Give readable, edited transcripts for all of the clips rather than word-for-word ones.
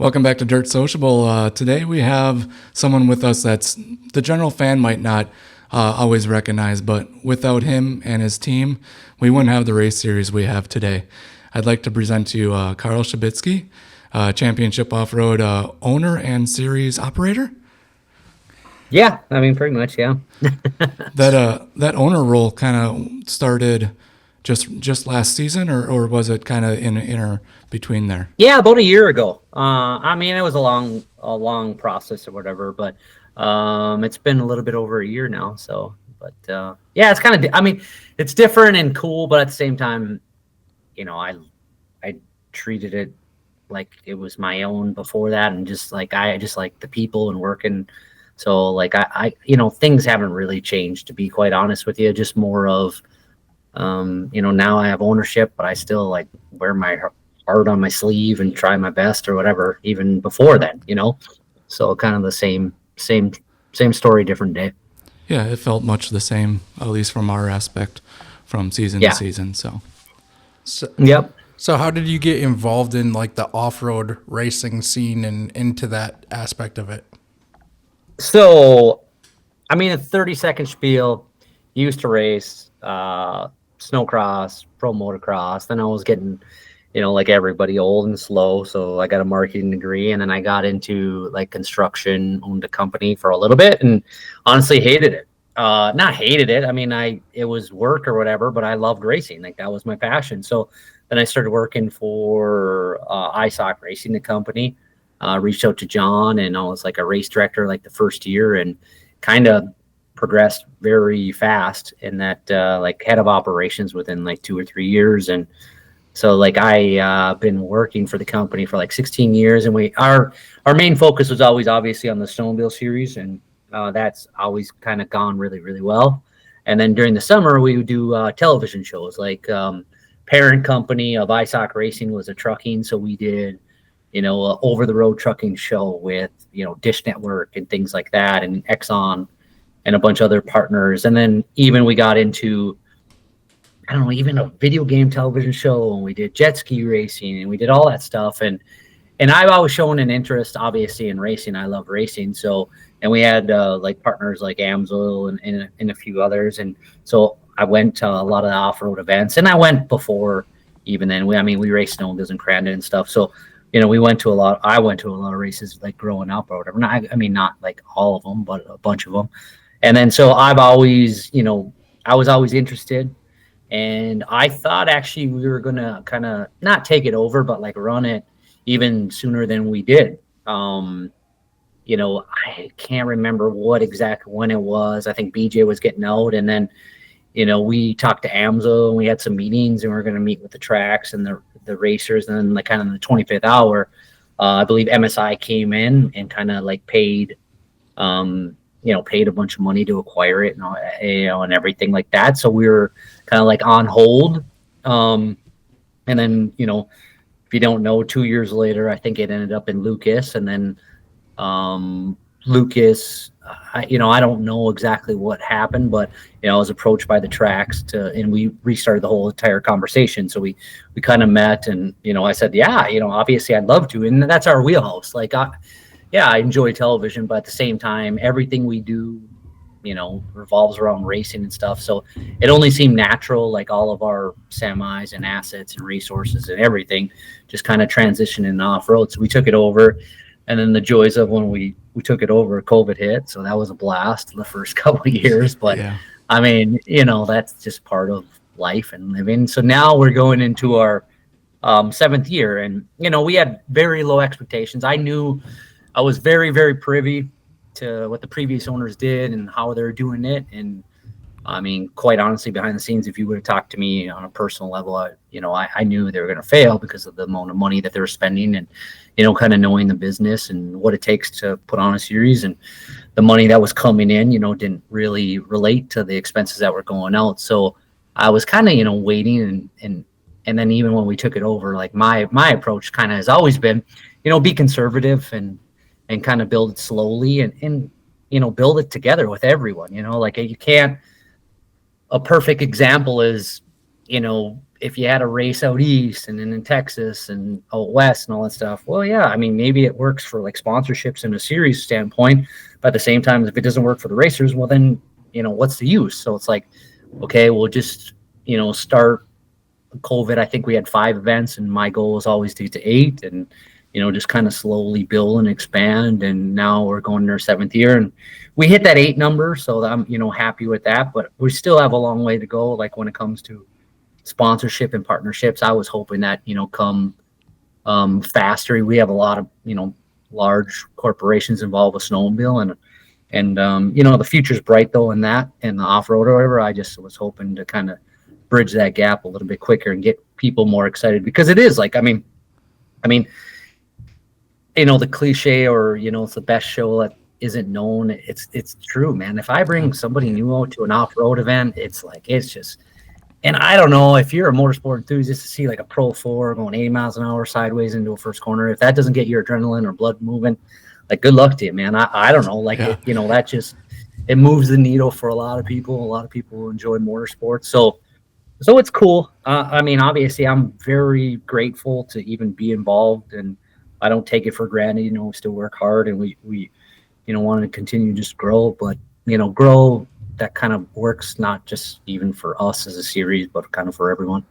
Welcome back to Dirt Sociable. Today we have someone with us that's the general fan might not always recognize, but without him and his team, we wouldn't have the race series we have today. I'd like to present to you Carl Schubitzke, championship off-road owner and series operator. Yeah, I mean, pretty much, yeah. That owner role kind of started just last season, or was it kind of in between there? Yeah, about a year ago. I mean, it was a long process or whatever, but it's been a little bit over a year now. So, but yeah, it's kind of. I mean, it's different and cool, but at the same time, I treated it like it was my own before that, and I just like the people and working. So, like things haven't really changed, to be quite honest with you. Just more of now I have ownership, but I still like wear my heart on my sleeve and try my best or whatever, even before then. So kind of the same story, different day. Yeah, it felt much the same, at least from our aspect, from season to Yeah. season. So So, Yep. so how did you get involved in like the off-road racing scene and into that aspect of it? So, I mean, a 30-second spiel. Used to race snowcross, pro motocross. Then I was getting, like everybody, old and slow. So I got a marketing degree, and then I got into like construction, owned a company for a little bit, and honestly hated it. Not hated it. I mean, it was work or whatever, but I loved racing. Like that was my passion. So then I started working for ISOC Racing, the company. Reached out to John, and I was like a race director like the first year, and kind of progressed very fast in that like head of operations within like 2 or 3 years. And so like I been working for the company for like 16 years, and our main focus was always obviously on the snowmobile series, and that's always kind of gone really, really well. And then during the summer we would do television shows, like parent company of ISOC Racing was a trucking, so we did a over the road trucking show with Dish Network and things like that, and Exxon and a bunch of other partners. And then even we got into, I don't know, even a video game television show, and we did jet ski racing, and we did all that stuff. And I've always shown an interest, obviously, in racing. I love racing. So, and we had like partners like Amsoil and a few others. And so I went to a lot of the off-road events, and I went before even then. We raced snowmobiles in Crandon and stuff. So, we went to a lot. I went to a lot of races like growing up or whatever. Not like all of them, but a bunch of them. And then so I was always interested, and I thought actually we were gonna kind of not take it over, but like run it even sooner than we did. I can't remember when it was. I think BJ was getting out, and then we talked to AMSO, and we had some meetings, and we are going to meet with the tracks and the racers, and then like kind of in the 25th hour, I believe MSI came in and kind of like paid paid a bunch of money to acquire it, and everything like that. So we were kind of like on hold. And then, if you don't know, 2 years later, I think it ended up in Lucas, and then Lucas, I don't know exactly what happened, but I was approached by the tracks and we restarted the whole entire conversation. So we kind of met, and I said, yeah, obviously I'd love to, and that's our wheelhouse. Like, I enjoy television, but at the same time, everything we do, revolves around racing and stuff. So it only seemed natural, like all of our semis and assets and resources and everything just kind of transitioning off road. So we took it over, and then the joys of when we took it over, COVID hit. So that was a blast the first couple of years. But yeah, I mean, that's just part of life and living. So now we're going into our seventh year, and we had very low expectations. I was very, very privy to what the previous owners did and how they're doing it. And I mean, quite honestly, behind the scenes, if you would have talked to me on a personal level, I knew they were going to fail because of the amount of money that they were spending, and, kind of knowing the business and what it takes to put on a series, and the money that was coming in, didn't really relate to the expenses that were going out. So I was kind of, waiting, and then even when we took it over, like my approach kind of has always been, be conservative and kind of build it slowly, and build it together with everyone. Like you can't. A perfect example is, if you had a race out east and then in Texas and out west and all that stuff, well, yeah, I mean, maybe it works for like sponsorships and a series standpoint, but at the same time, if it doesn't work for the racers, well, then, what's the use? So it's like, okay, we'll just, start COVID. I think we had 5 events, and my goal was always to get to 8 and, just kind of slowly build and expand. And now we're going in our 7th year and we hit that 8 number. So I'm, happy with that, but we still have a long way to go. Like when it comes to sponsorship and partnerships, I was hoping that, come faster. We have a lot of, large corporations involved with snowmobile and the future's bright though in that and the off-road or whatever. I just was hoping to kind of bridge that gap a little bit quicker and get people more excited, because it is like, I mean, the cliche or, it's the best show that isn't known. It's true, man. If I bring somebody new out to an off-road event, it's like, it's just, and I don't know if you're a motorsport enthusiast to see like a Pro 4 going 80 miles an hour sideways into a first corner, if that doesn't get your adrenaline or blood moving, like good luck to you, man. I don't know, like, that just, it moves the needle for a lot of people. A lot of people enjoy motorsports. So it's cool. I mean, obviously I'm very grateful to even be involved, and I don't take it for granted. We still work hard, and we want to continue to just grow, but grow that kind of works not just even for us as a series, but kind of for everyone.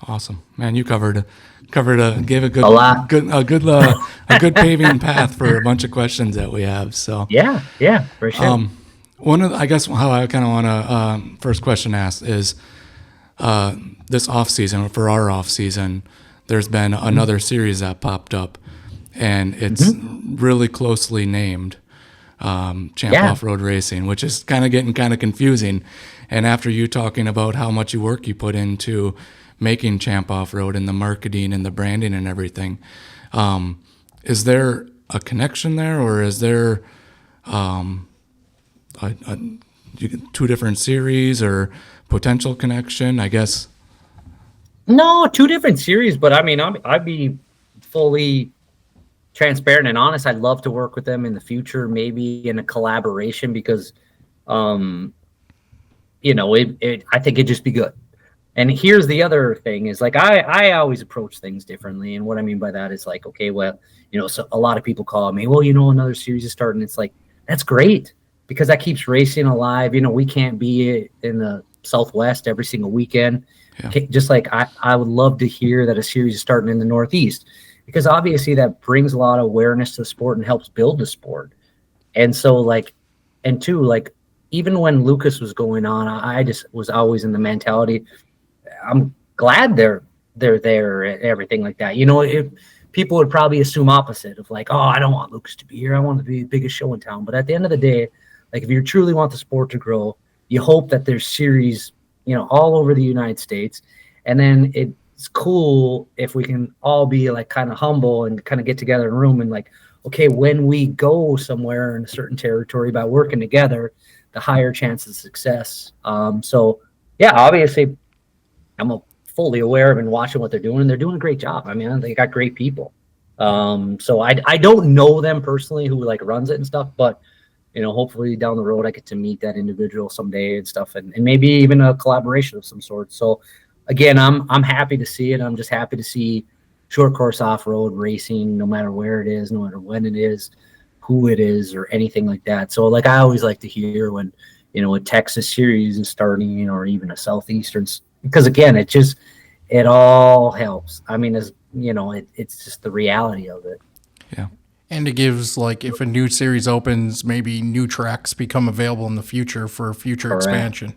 Awesome, man. You gave a good, A lot. a good paving path for a bunch of questions that we have. So Yeah, for sure. I guess how I kind of want to first question asked is this off season, for our off season, there's been another series that popped up, and it's really closely named Champ Off-Road Racing, which is kind of getting kind of confusing. And after you talking about how much work you put into making Champ Off-Road and the marketing and the branding and everything, is there a connection there, or is there two different series or potential connection, I guess? No, 2 different series, but I mean, I'd be fully transparent and honest. I'd love to work with them in the future, maybe in a collaboration, because, I think it'd just be good. And here's the other thing is like, I always approach things differently. And what I mean by that is like, okay, well, so a lot of people call me, well, another series is starting. It's like, that's great, because that keeps racing alive. We can't be in the Southwest every single weekend. Yeah. Just like I would love to hear that a series is starting in the Northeast, because obviously that brings a lot of awareness to the sport and helps build the sport. And so like, and two, like even when Lucas was going on, I just was always in the mentality, I'm glad they're there and everything like that. If people would probably assume opposite of like, oh, I don't want Lucas to be here. I want it to be the biggest show in town. But at the end of the day, like if you truly want the sport to grow, you hope that there's series, all over the United States. And then it's cool if we can all be like kind of humble and kind of get together in a room and like, okay, when we go somewhere in a certain territory by working together, the higher chance of success. So yeah, obviously I'm fully aware of and watching what they're doing, and they're doing a great job. I mean, they got great people. So I don't know them personally who like runs it and stuff, but hopefully down the road I get to meet that individual someday and stuff, and maybe even a collaboration of some sort. So again, I'm happy to see it. I'm just happy to see short course off-road racing, no matter where it is, no matter when it is, who it is, or anything like that. So like I always like to hear when a Texas series is starting, or even a Southeastern, because again, it all helps. I mean, it's just the reality of it. Yeah. And it gives, like, if a new series opens, maybe new tracks become available in the future for future Correct. Expansion.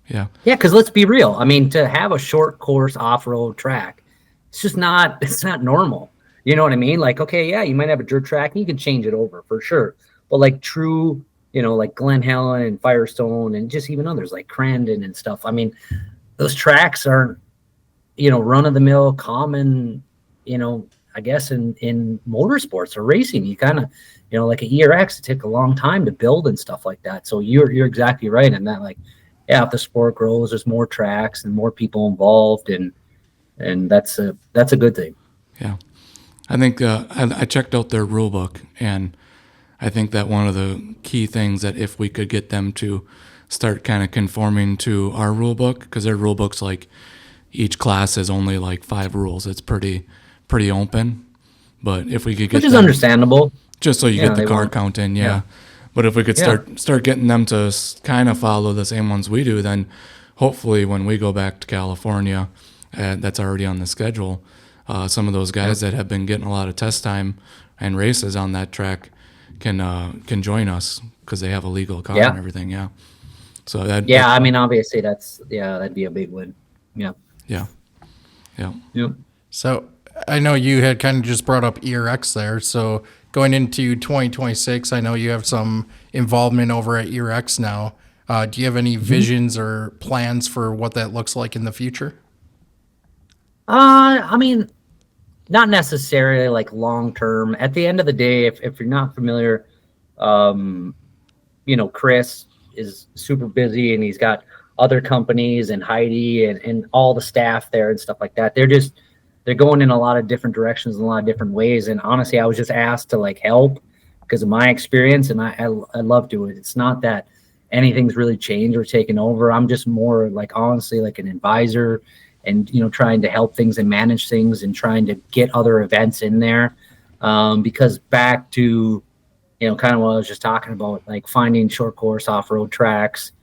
Yeah. Yeah, because let's be real. I mean, to have a short course off-road track, it's not normal. You know what I mean? Like, okay, yeah, you might have a dirt track and you can change it over for sure. But like true, like Glen Helen and Firestone and just even others like Crandon and stuff. I mean, those tracks aren't, run-of-the-mill common, I guess in motorsports or racing. You kind of, like a ERX, it took a long time to build and stuff like that. So you're exactly right in that. Like, yeah, if the sport grows, there's more tracks and more people involved, and that's a good thing. Yeah, I think I checked out their rule book, and I think that one of the key things that if we could get them to start kind of conforming to our rule book, because their rule book's like each class is only like 5 rules. It's pretty open. But if we could get Which is them, understandable. just so you Yeah, get the they car want- count in, yeah. yeah. But if we could Yeah. start getting them to kind of follow the same ones we do, then hopefully when we go back to California, that's already on the schedule. Some of those guys that have been getting a lot of test time and races on that track can join us because they have a legal car Yeah. and everything. Yeah. So that Yeah, I mean, obviously that'd be a big win. Yeah. yeah. Yep. So I know you had kind of just brought up ERX there. So going into 2026, I know you have some involvement over at ERX now. Do you have any visions or plans for what that looks like in the future? I mean, not necessarily like long term. At the end of the day, if you're not familiar, Chris is super busy and he's got other companies and Heidi and all the staff there and stuff like that. They're going in a lot of different directions in a lot of different ways. And honestly, I was just asked to like help because of my experience, and I love doing it. It's not that anything's really changed or taken over. I'm just more like honestly like an advisor and trying to help things and manage things and trying to get other events in there. Because back to kind of what I was just talking about, like finding short course off-road tracks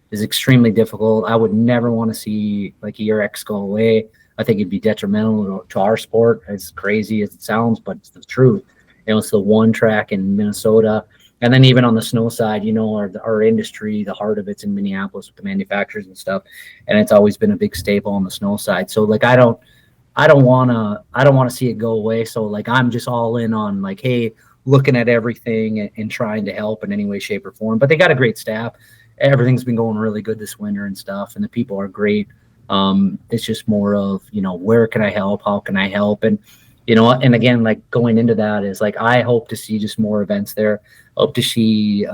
is extremely difficult. I would never want to see like ERX go away. I think it'd be detrimental to our sport, as crazy as it sounds, but it's the truth. It's the one track in Minnesota. And then even on the snow side, our industry, the heart of it's in Minneapolis with the manufacturers and stuff. And it's always been a big staple on the snow side. So like, I don't want to see it go away. So like, I'm just all in on like, hey, looking at everything and trying to help in any way, shape or form, but they got a great staff. Everything's been going really good this winter and stuff. And the people are great. It's just more of, where can I help? How can I help? And, and again, like going into that is like, I hope to see just more events there. Hope to see,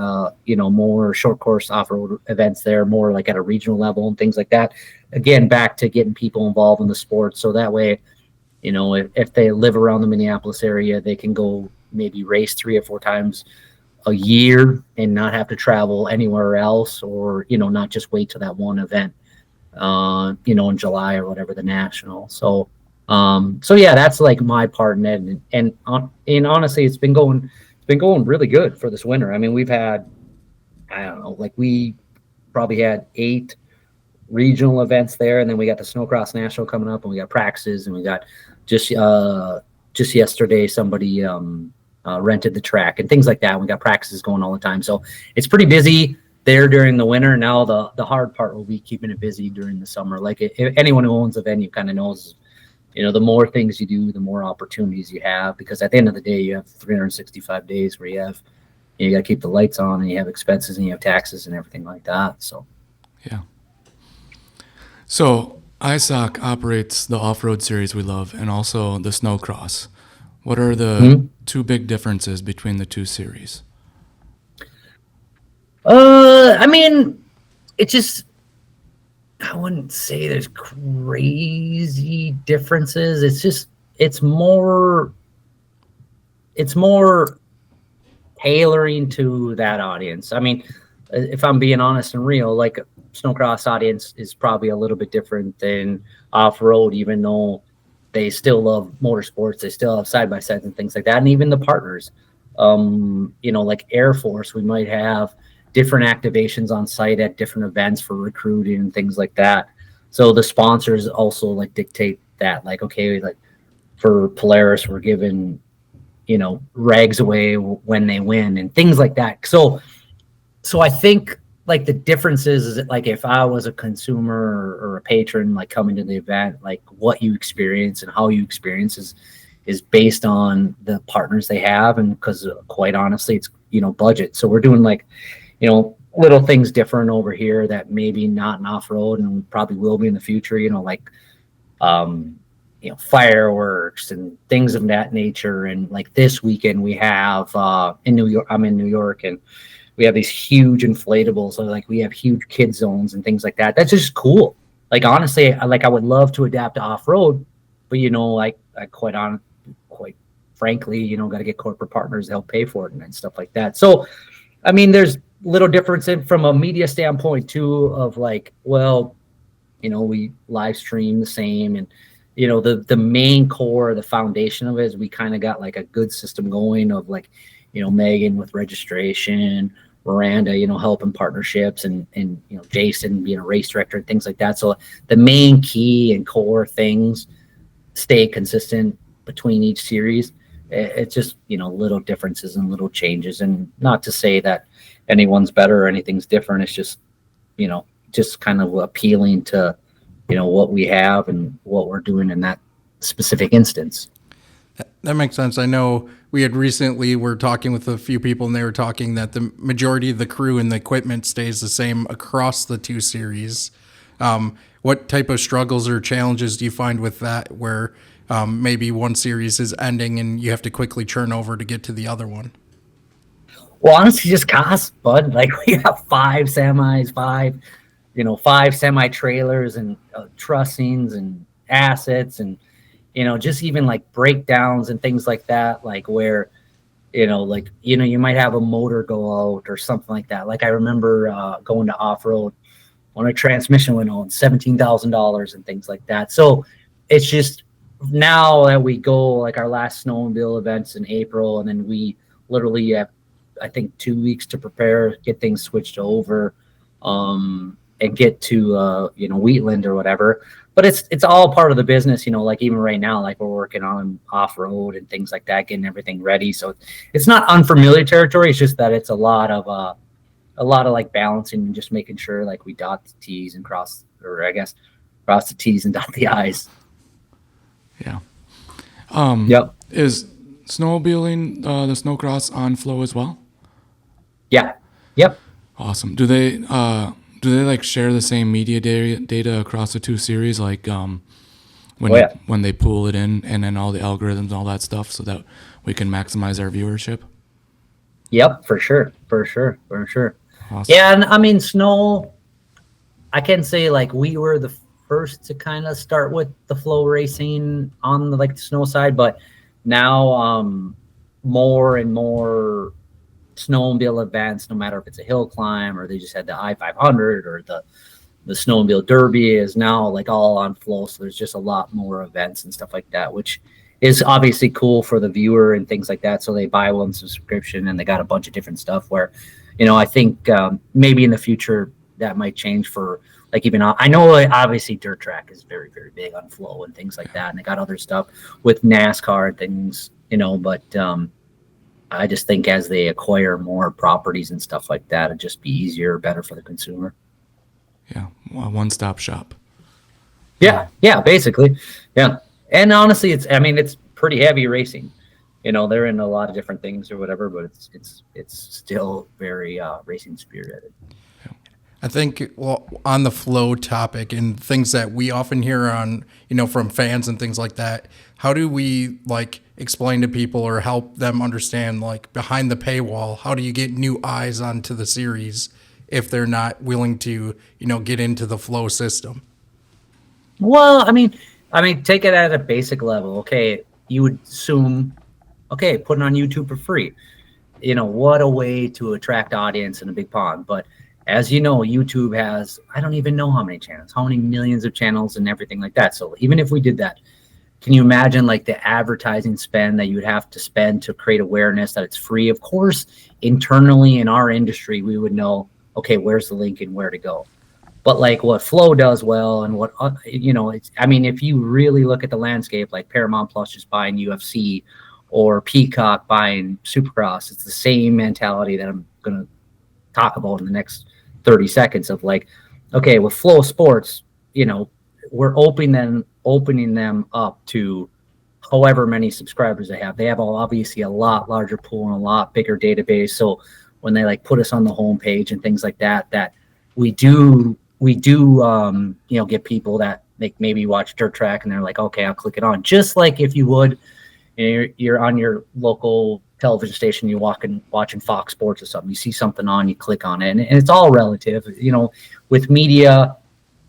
more short course off-road events there, more like at a regional level and things like that. Again, back to getting people involved in the sport. So that way, if they live around the Minneapolis area, they can go maybe race 3 or 4 times a year and not have to travel anywhere else, or, not just wait till that one event, in July or whatever, the national. So yeah, that's like my part in it. And honestly, it's been going really good for this winter. I mean, we've had, I don't know, like we probably had 8 regional events there, and then we got the Snowcross National coming up, and we got practices, and we got just yesterday somebody rented the track and things like that. We got practices going all the time, so it's pretty busy there during the winter. Now the hard part will be keeping it busy during the summer. Like if anyone who owns a venue kind of knows, the more things you do, the more opportunities you have, because at the end of the day, you have 365 days where you got to keep the lights on, and you have expenses, and you have taxes and everything like that. So Yeah. So ISOC operates the off-road series we love and also the snowcross. What are the 2 big differences between the 2 series? I mean, it just, I wouldn't say there's crazy differences. It's more tailoring to that audience. I mean, if I'm being honest and real, like snowcross audience is probably a little bit different than off-road, even though they still love motorsports, they still have side-by-sides and things like that. And even the partners, like Air Force, we might have different activations on site at different events for recruiting and things like that. So the sponsors also like dictate that, like, okay, like for Polaris, we're giving, rags away when they win and things like that. So I think like the difference is that like if I was a consumer or a patron, like coming to the event, like what you experience and how you experience is based on the partners they have. And because quite honestly, it's, budget. So we're doing like, little things different over here that maybe not in off-road and probably will be in the future, like, fireworks and things of that nature. And like this weekend we have in New York, I'm in New York, and we have these huge inflatables. So like we have huge kid zones and things like that. That's just cool. Like honestly, I would love to adapt to off-road, but I quite frankly, got to get corporate partners to help pay for it and stuff like that. So, I mean, there's little difference from a media standpoint too, of like, well, we live stream the same, and the main core, the foundation of it is we kind of got like a good system going of like, Megan with registration, Miranda, helping partnerships, and Jason being a race director and things like that. So the main key and core things stay consistent between each series. It's just little differences and little changes, and not to say that anyone's better or anything's different. It's just just kind of appealing to what we have and what we're doing in that specific instance. That makes sense. I know we had recently were talking with a few people, and they were talking that the majority of the crew and the equipment stays the same across the two series. What type of struggles or challenges do you find with that, where maybe one series is ending and you have to quickly churn over to get to the other one? Well, honestly, just cost, bud. Like, we have 5 semis, 5 semi trailers, and trussings and assets, and just even like breakdowns and things like that, like where you might have a motor go out or something like that. Like, I remember going to off-road when a transmission went on, $17,000 and things like that. So it's just, now that we go, like, our last snowmobile events in April, and then we literally have, I think, 2 weeks to prepare, get things switched over, and get to Wheatland or whatever. But it's all part of the business, like even right now, like we're working on off-road and things like that, getting everything ready. So it's not unfamiliar territory. It's just that it's a lot of like balancing and just making sure like we dot the T's and cross the T's and dot the I's. Yeah. Yep. Is snowmobiling the snowcross on Flow as well? Yeah. Yep. Awesome. Do they like share the same media data across the two series, like when they pull it in, and then all the algorithms and all that stuff, so that we can maximize our viewership? Yep, for sure. Awesome. Yeah, and I mean, snow, I can say like we were the first to kind of start with the Flow racing on the like the snow side, but now more and more snowmobile events, no matter if it's a hill climb or they just had the I-500 or the snowmobile derby, is now like all on Flow. So there's just a lot more events and stuff like that, which is obviously cool for the viewer and things like that. So they buy one subscription and they got a bunch of different stuff where, I think maybe in the future that might change for like, even I know like, obviously dirt track is very, very big on Flow and things like that. And they got other stuff with NASCAR and things, but I just think as they acquire more properties and stuff like that, it'd just be easier, better for the consumer. Yeah, a one-stop shop. Yeah, basically. Yeah. And honestly, it's pretty heavy racing. They're in a lot of different things or whatever, but it's still very racing spirited. I think, well, on the Flow topic and things that we often hear on, from fans and things like that, how do we like explain to people or help them understand, like, behind the paywall, how do you get new eyes onto the series if they're not willing to, get into the Flow system? Well, I mean, take it at a basic level. Okay, you would assume, okay, put it on YouTube for free. What a way to attract audience in a big pond. But as you know, YouTube has, I don't even know how many channels, how many millions of channels and everything like that. So even if we did that, can you imagine like the advertising spend that you would have to spend to create awareness that it's free? Of course, internally in our industry, we would know, okay, where's the link and where to go. But like what Flow does well, and what, if you really look at the landscape, like Paramount Plus just buying UFC or Peacock buying Supercross, it's the same mentality that I'm going to talk about in the next 30 seconds of like, okay, with Flow Sports, we're opening them up to however many subscribers they have. They have obviously a lot larger pool and a lot bigger database. So when they like put us on the homepage and things like that, that we do get people that maybe watch dirt track and they're like, okay, I'll click it on. Just like if you would, you're on your local television station, you're watching Fox Sports or something, you see something on, you click on it, and it's all relative. With media,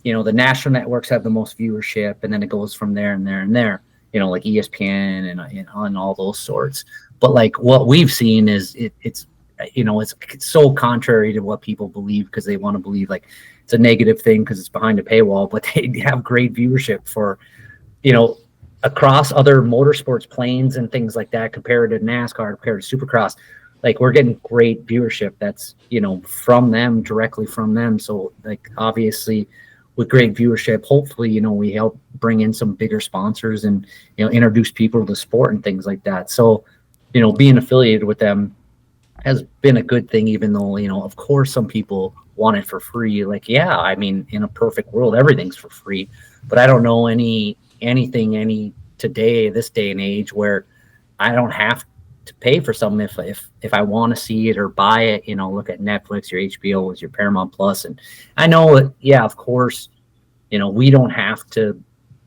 the national networks have the most viewership, and then it goes from there and there and there, like ESPN and all those sorts. But like what we've seen is it's so contrary to what people believe, because they want to believe like it's a negative thing because it's behind a paywall, but they have great viewership for, across other motorsports planes and things like that, compared to NASCAR, compared to Supercross. Like, we're getting great viewership that's, from them, directly from them. So, like, obviously with great viewership, hopefully, we help bring in some bigger sponsors and, introduce people to the sport and things like that. So, being affiliated with them has been a good thing, even though, of course, some people want it for free. Like, yeah, I mean, in a perfect world, everything's for free, but I don't know anything today, this day and age, where I don't have to pay for something if I want to see it or buy it. Look at Netflix, your HBO with your Paramount Plus, and I know it. Yeah, of course, we don't have to.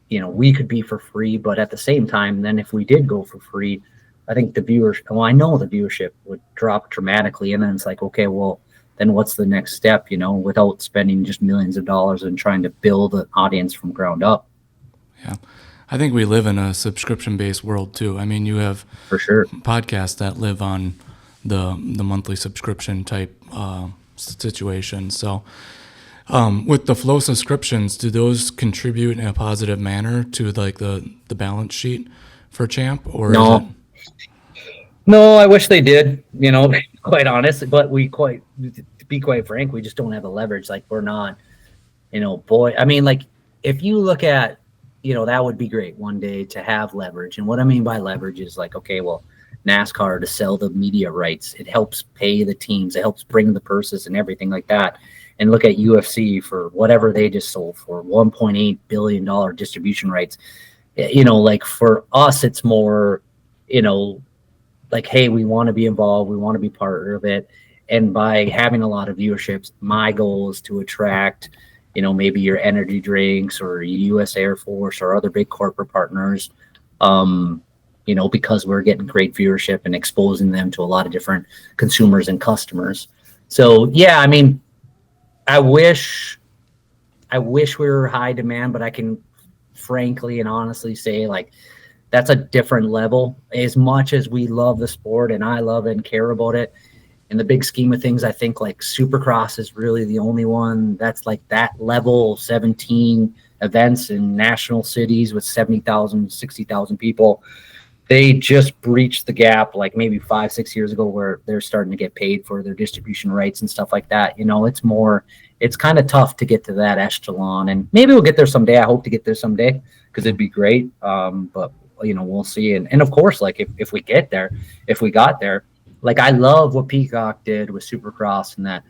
We could be for free, but at the same time, then if we did go for free, I think I know the viewership would drop dramatically, and then it's like, okay, well, then what's the next step? Without spending just millions of dollars and trying to build an audience from ground up. Yeah. I think we live in a subscription-based world too. I mean, you have For sure podcasts that live on the monthly subscription type situation. So, with the Flow subscriptions, do those contribute in a positive manner to like the balance sheet for Champ, or No. is it? No, I wish they did, quite honest, but to be quite frank, we just don't have the leverage. Like, we're not, boy, I mean, like, if you look at, that would be great one day to have leverage. And what I mean by leverage is like, okay, well, NASCAR to sell the media rights, it helps pay the teams, it helps bring the purses and everything like that. And look at UFC for whatever they just sold for $1.8 billion distribution rights. Like, for us, it's more, like, hey, we want to be involved, we want to be part of it. And by having a lot of viewerships, my goal is to attract, maybe your energy drinks or US Air Force or other big corporate partners, because we're getting great viewership and exposing them to a lot of different consumers and customers. So, yeah, I mean, I wish we were high demand, but I can frankly and honestly say, like, that's a different level. As much as we love the sport and I love it and care about it, in the big scheme of things, I think like Supercross is really the only one that's like that level, 17 events in national cities with 70,000, 60,000 people. They just breached the gap like maybe 5-6 years ago, where they're starting to get paid for their distribution rights and stuff like that. It's kind of tough to get to that echelon, and maybe we'll get there someday. I hope to get there someday, because it'd be great. But we'll see. And of course, like, if we got there, like, I love what Peacock did with Supercross, and that,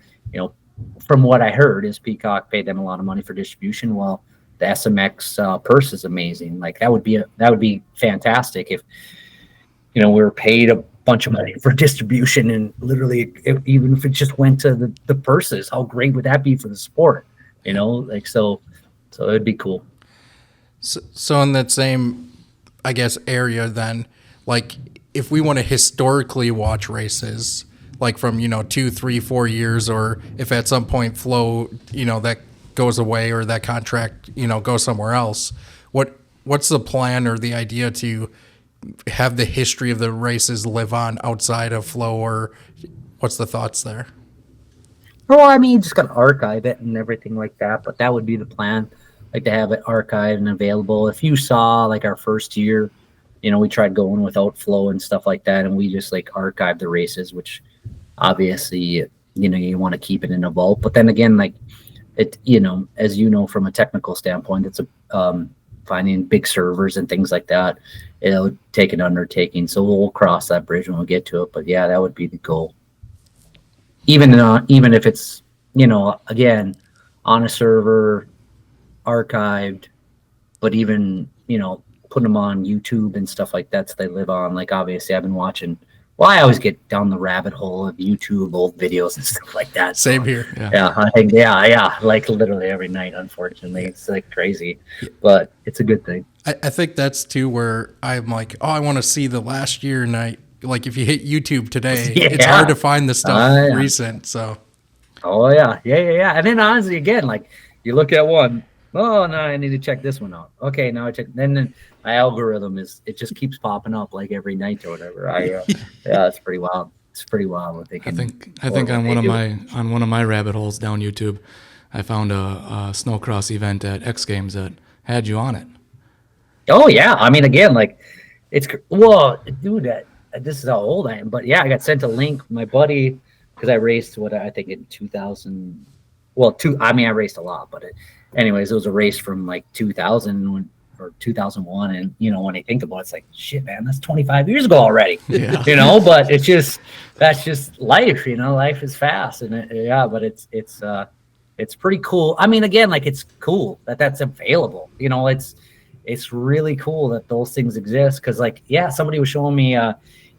from what I heard, is Peacock paid them a lot of money for distribution. Well, the SMX purse is amazing. Like, that would be fantastic if, we were paid a bunch of money for distribution, and literally, even if it just went to the purses, how great would that be for the sport? Like, so it'd be cool. So in that same, I guess, area then, like, if we want to historically watch races, like from, 2, 3, 4 years, or if at some point Flow, that goes away, or that contract, goes somewhere else, what's the plan or the idea to have the history of the races live on outside of Flow, or what's the thoughts there? Well, I mean, you just got to archive it and everything like that, but that would be the plan, like, to have it archived and available. If you saw like our first year, we tried going without Flow and stuff like that, and we just like archived the races, which obviously, you want to keep it in a vault. But then again, like, it, as from a technical standpoint, it's finding big servers and things like that. It'll take an undertaking. So we'll cross that bridge when we get to it. But yeah, that would be the goal. Even if it's, again, on a server, archived, but even, putting them on YouTube and stuff like that, so they live on. Like, obviously, I've been watching. Well, I always get down the rabbit hole of YouTube old videos and stuff like that. Same here. Yeah, I think like literally every night. Unfortunately, it's like crazy, but it's a good thing. I think that's too where I'm like, oh, I want to see the last year night. Like, if you hit YouTube today, it's hard to find the stuff recent. So. Oh yeah. And then honestly, again, like, you look at one. Oh no, I need to check this one out. Okay, now I check. Then my algorithm it just keeps popping up like every night or whatever. Yeah, it's pretty wild. it's pretty wild what they I can. think on one of my rabbit holes down YouTube, I found a snowcross event at X Games that had you on it. Oh yeah, I mean, again, like well, dude, this is how old I am, but yeah, I got sent a link. My buddy, because I raced what I think in 2000. Well, I mean, I raced a lot, but anyways, it was a race from like 2000 or 2001, and when I think about it, it's like shit, man, that's 25 years ago already. Yeah. But that's just life. Life is fast, and yeah, but it's pretty cool. I mean, again, like it's cool that that's available. It's really cool that those things exist because, like, yeah, somebody was showing me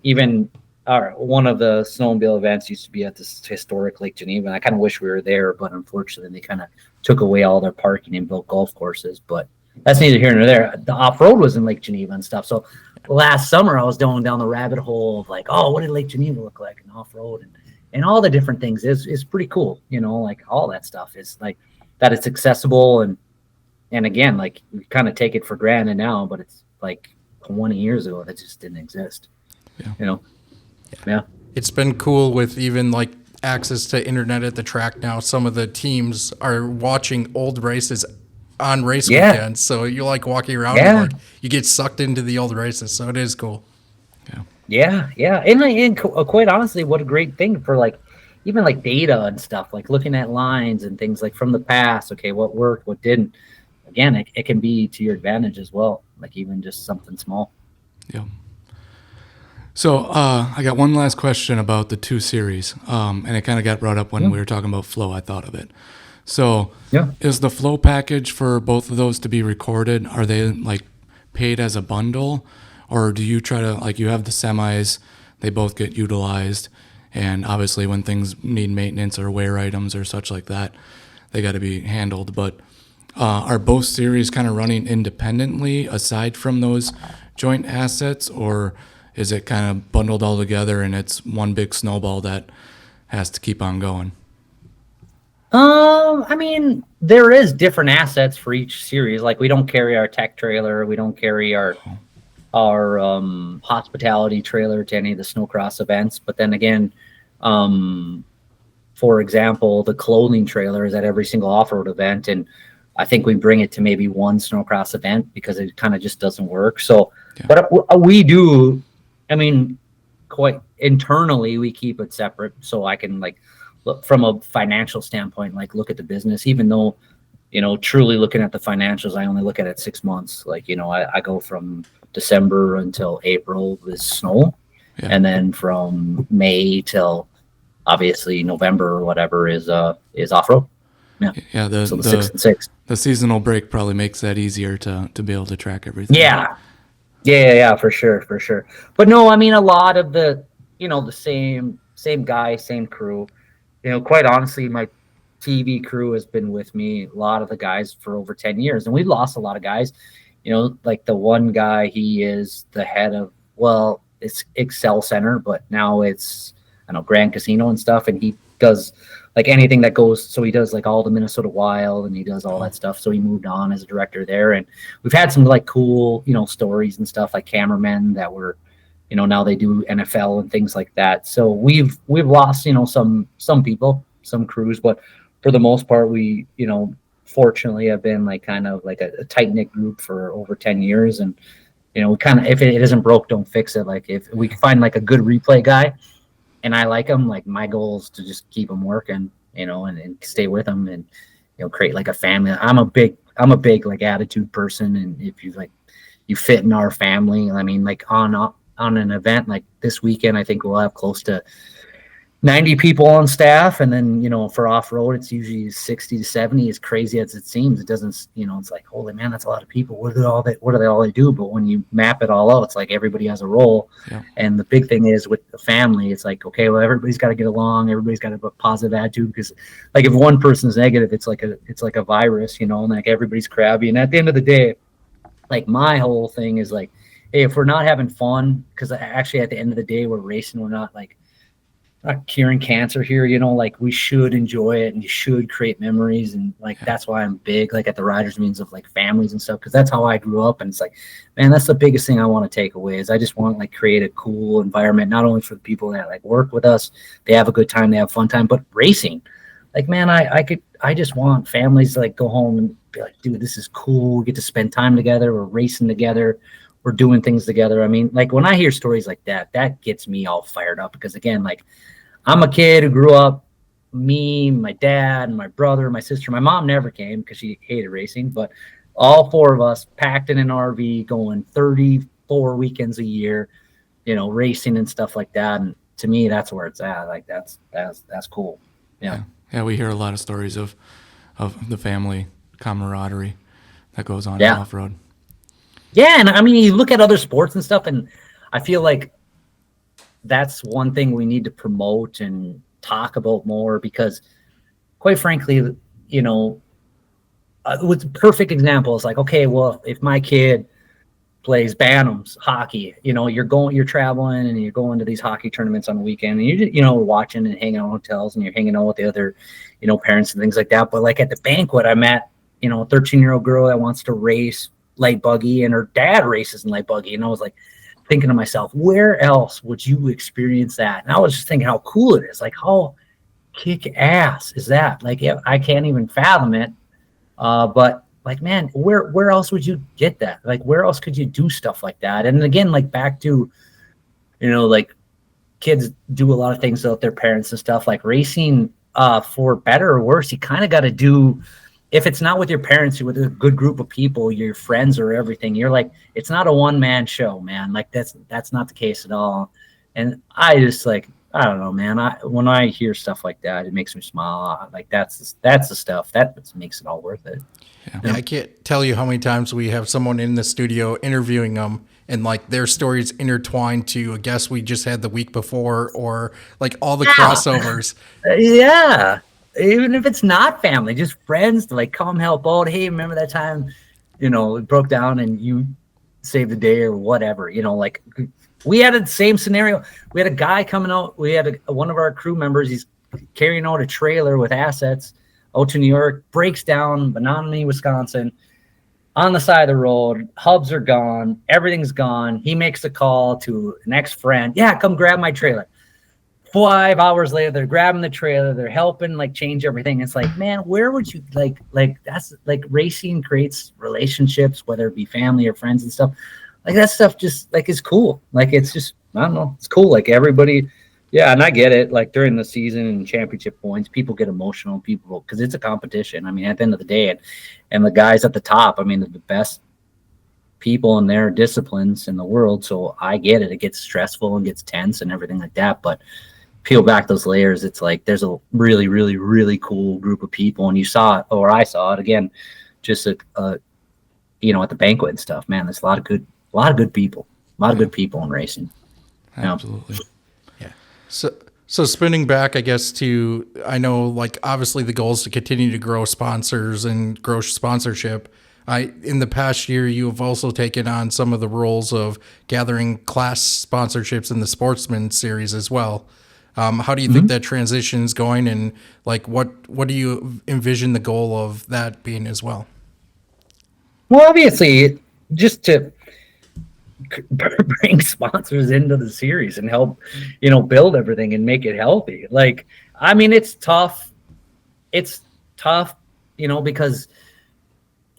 even one of the snowmobile events used to be at this historic Lake Geneva, and I kind of wish we were there, but unfortunately, they kind of took away all their parking and built golf courses. But that's neither here nor there. The off road was in Lake Geneva and stuff. So last summer, I was going down the rabbit hole of like, oh, what did Lake Geneva look like in off road and all the different things is pretty cool. Like all that stuff is like that it's accessible and again, like we kind of take it for granted now, but it's like 20 years ago that just didn't exist. Yeah. Yeah. It's been cool with even like access to internet at the track now. Some of the teams are watching old races on race weekends, so you're like walking around and like you get sucked into the old races. So it is cool. Yeah. And quite honestly, what a great thing for like even like data and stuff, like looking at lines and things like from the past. Okay, what worked, what didn't. Again, it can be to your advantage as well, like even just something small. Yeah. So I got one last question about the 2 series, and it kind of got brought up when we were talking about flow. I thought of it. So is the flow package for both of those to be recorded? Are they like paid as a bundle, or do you try to like you have the semis, they both get utilized, and obviously when things need maintenance or wear items or such like that, they got to be handled. But are both series kind of running independently aside from those joint assets, or is it kind of bundled all together and it's one big snowball that has to keep on going? I mean, there is different assets for each series. Like we don't carry our tech trailer, we don't carry our hospitality trailer to any of the snowcross events. But then again, for example, the clothing trailer is at every single off-road event, and I think we bring it to maybe one snowcross event because it kind of just doesn't work. So, but we do. I mean, quite internally, we keep it separate so I can like look from a financial standpoint, like look at the business, even though, truly looking at the financials, I only look at it 6 months. Like, I go from December until April is snow. And then from May till obviously November or whatever is off-road. Yeah. So the 6 and 6. The seasonal break probably makes that easier to be able to track everything. Yeah, for sure. But no, I mean, a lot of the, the same guy, same crew. Quite honestly, my TV crew has been with me, a lot of the guys for over 10 years, and we've lost a lot of guys. Like the one guy, he is the head of, well, it's Excel Center, but now it's, Grand Casino and stuff, and he does like anything that goes. So he does like all the Minnesota Wild, and he does all that stuff. So he moved on as a director there, and we've had some like cool, stories and stuff, like cameramen that were, now they do NFL and things like that. So we've lost, some people, some crews, but for the most part, we, fortunately have been like kind of like a tight knit group for over 10 years. And, we kind of, if it isn't broke, don't fix it. Like if we find like a good replay guy and I like him, like my goal is to just keep him working, and stay with him and, create like a family. I'm a big like attitude person. And if you fit in our family, I mean, like on an event like this weekend, I think we'll have close to 90 people on staff. And then, for off-road, it's usually 60 to 70. As crazy as it seems, it doesn't, it's like, holy man, that's a lot of people. What do they do? But when you map it all out, it's like everybody has a role. Yeah. And the big thing is with the family, it's like, okay, well, everybody's got to get along. Everybody's got to have a positive attitude, because like if one person's negative, it's like a virus, and like everybody's crabby. And at the end of the day, like my whole thing is like, hey, if we're not having fun, because actually at the end of the day, we're racing, we're not like, not curing cancer here, like we should enjoy it and you should create memories. And like, that's why I'm big, like at the Riders means of like families and stuff. Cause that's how I grew up. And it's like, man, that's the biggest thing I want to take away is I just want to like create a cool environment, not only for the people that like work with us, they have a good time, they have fun time, but racing. Like, man, I just want families to like go home and be like, dude, this is cool. We get to spend time together. We're racing together. We're doing things together. I mean, like when I hear stories like that, that gets me all fired up because again, like I'm a kid who grew up, me, my dad, my brother, my sister. My mom never came because she hated racing, but all four of us packed in an RV going 34 weekends a year, racing and stuff like that. And to me, that's where it's at. Like that's cool. Yeah. Yeah, we hear a lot of stories of the family camaraderie that goes on Yeah. off road. Yeah, and I mean, you look at other sports and stuff, and I feel like that's one thing we need to promote and talk about more because, quite frankly, with a perfect example, it's like, okay, well, if my kid plays Bantams hockey, you're traveling and you're going to these hockey tournaments on the weekend, and you're watching and hanging out in hotels, and you're hanging out with the other, parents and things like that. But like at the banquet, I met, a 13-year-old girl that wants to race light buggy, and her dad races in light buggy, and I was like thinking to myself, where else would you experience that? And I was just thinking how cool it is, like how kick ass is that? Like, yeah, I can't even fathom it. But like, man, where else would you get that? Like, where else could you do stuff like that? And again, like back to, like kids do a lot of things without their parents and stuff. Like racing, for better or worse, you kind of got to do. If it's not with your parents, you're with a good group of people, your friends or everything. You're like, it's not a one-man show, man. Like that's not the case at all. And I just like, I don't know, man. When I hear stuff like that, it makes me smile. Like that's the stuff that makes it all worth it. Yeah, I can't tell you how many times we have someone in the studio interviewing them and like their stories intertwined to a guest we just had the week before or like all the crossovers. Yeah. Even if it's not family, just friends to like come help out. Hey, remember that time, it broke down and you saved the day or whatever, like we had the same scenario. We had a guy coming out. We had one of our crew members. He's carrying out a trailer with assets out to New York, breaks down, Menominee, Wisconsin, on the side of the road. Hubs are gone. Everything's gone. He makes a call to an ex-friend. Yeah, come grab my trailer. 5 hours later, they're grabbing the trailer. They're helping like change everything. It's like, man, where would you like that's like racing creates relationships, whether it be family or friends and stuff. Like that stuff just like is cool. Like it's just, I don't know, it's cool. Like everybody, yeah, and I get it. Like during the season and championship points, people get emotional. People because it's a competition. I mean, at the end of the day, and the guys at the top, I mean, the best people in their disciplines in the world. So I get it. It gets stressful and gets tense and everything like that. But peel back those layers, it's like there's a really, really, really cool group of people, and you saw it, or I saw it again, just at the banquet and stuff. Man, there's a lot of good people, good people in racing. Absolutely. Yeah. So spinning back, I guess I know like obviously the goal is to continue to grow sponsors and grow sponsorship. In the past year, you have also taken on some of the roles of gathering class sponsorships in the Sportsman series as well. How do you think that transition is going, and like what do you envision the goal of that being as well? Well, obviously, just to bring sponsors into the series and help, build everything and make it healthy. Like, I mean, it's tough. It's tough, because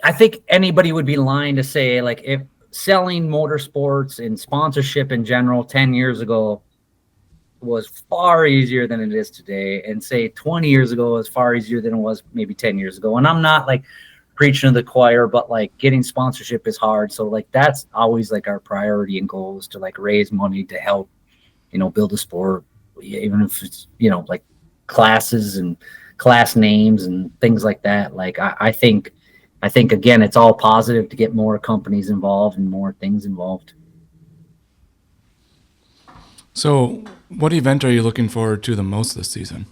I think anybody would be lying to say like if selling motorsports and sponsorship in general 10 years ago was far easier than it is today, and say 20 years ago was far easier than it was maybe 10 years ago. And I'm not like preaching to the choir, but like getting sponsorship is hard. So like that's always like our priority and goal is to like raise money to help, build a sport, even if it's, like classes and class names and things like that. Like I think again, it's all positive to get more companies involved and more things involved. So what event are you looking forward to the most this season?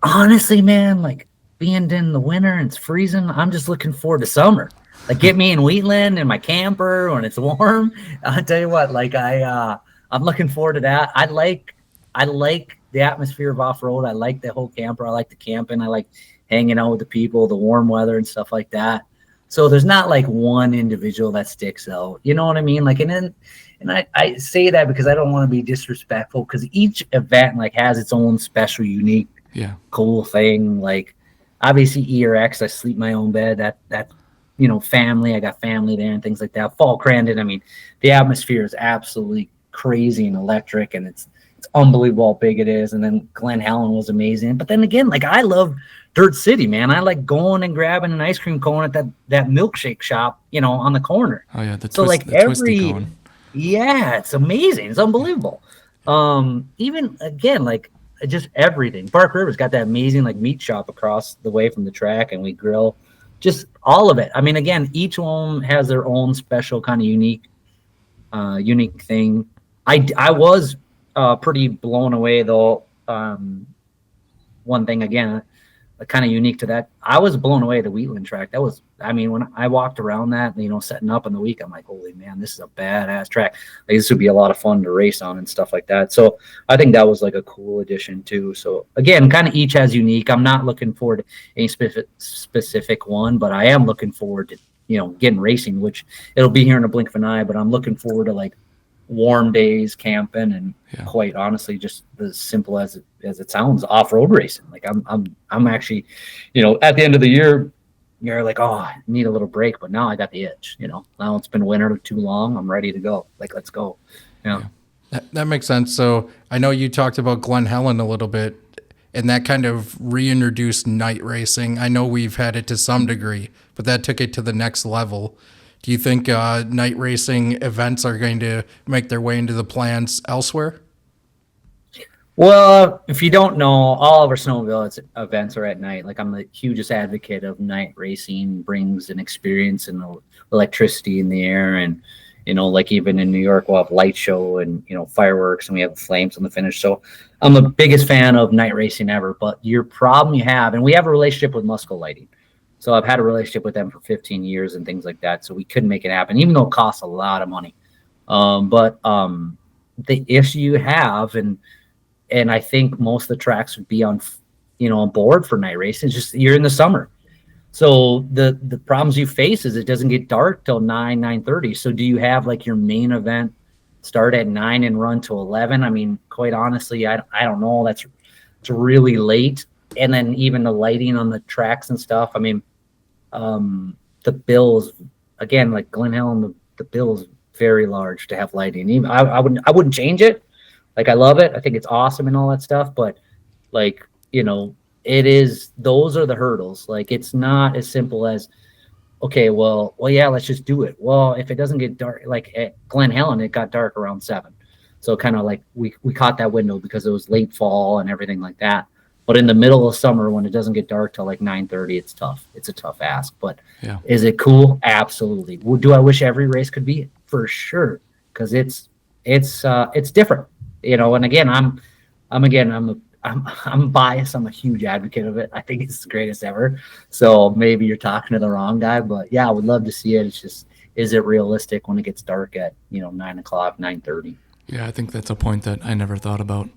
Honestly, man, like being in the winter and it's freezing, I'm just looking forward to summer. Like get me in Wheatland in my camper when it's warm. I'll tell you what, like I'm looking forward to that. I like I like the atmosphere of off-road. I like the whole camper. I like the camping. I like hanging out with the people, the warm weather and stuff like that. So there's not like one individual that sticks out. You know what I mean? Like, and I say that because I don't want to be disrespectful, because each event like has its own special, unique, Yeah. cool thing. Like obviously ERX, I sleep in my own bed. That family, I got family there and things like that. Fall Crandon, I mean, the atmosphere is absolutely crazy and electric, and it's unbelievable how big it is. And then Glen Helen was amazing. But then again, like I love Dirt City, man. I like going and grabbing an ice cream cone at that milkshake shop, on the corner. Oh yeah, So like the twisty cone. yeah, it's amazing. It's unbelievable. Even again, like just everything. Bark River's got that amazing like meat shop across the way from the track, and we grill. Just all of it. I mean, again, each one has their own special kind of unique thing. I was pretty blown away though. One thing again, kind of unique to that, I was blown away at the Wheatland track. That was, I mean, when I walked around that, setting up in the week, I'm like, holy man, this is a badass track. Like this would be a lot of fun to race on and stuff like that. So I think that was like a cool addition too. So again, kind of each has unique. I'm not looking forward to any specific one, but I am looking forward to getting racing, which it'll be here in a blink of an eye. But I'm looking forward to like warm days camping, and quite honestly, just as simple as it sounds, off-road racing. Like I'm actually, at the end of the year, you're like, oh, I need a little break, but now I got the itch. Now it's been winter too long. I'm ready to go. Like, let's go. Yeah. That makes sense. So I know you talked about Glen Helen a little bit, and that kind of reintroduced night racing. I know we've had it to some degree, but that took it to the next level. Do you think night racing events are going to make their way into the plans elsewhere? Well, if you don't know, all of our snowmobile events are at night. Like I'm the hugest advocate of night racing. Brings an experience and electricity in the air, and like even in New York, we'll have light show and fireworks, and we have flames on the finish. So I'm the biggest fan of night racing ever. But your problem you have, and we have a relationship with Musco Lighting. So I've had a relationship with them for 15 years and things like that. So we couldn't make it happen, even though it costs a lot of money. But the issue you have, and I think most of the tracks would be on board for night racing. It's just you're in the summer. So the problems you face is it doesn't get dark till 9:30. So do you have like your main event start at 9 and run to 11? I mean, quite honestly, I don't know. It's really late. And then even the lighting on the tracks and stuff. I mean, the bills again, like Glen Helen, the bill is very large to have lighting. Even I wouldn't change it. Like I love it. I think it's awesome and all that stuff. But like, it is, those are the hurdles. Like it's not as simple as, okay, well, yeah, let's just do it. Well, if it doesn't get dark, like at Glen Helen, it got dark around 7. So kind of like we caught that window because it was late fall and everything like that. But in the middle of summer, when it doesn't get dark till like 9:30, it's tough. It's a tough ask. But Is it cool? Absolutely. Do I wish every race could be? For sure, because it's different, And again, I'm biased. I'm a huge advocate of it. I think it's the greatest ever. So maybe you're talking to the wrong guy, but yeah, I would love to see it. It's just, is it realistic when it gets dark at 9 o'clock, 9:30? Yeah, I think that's a point that I never thought about.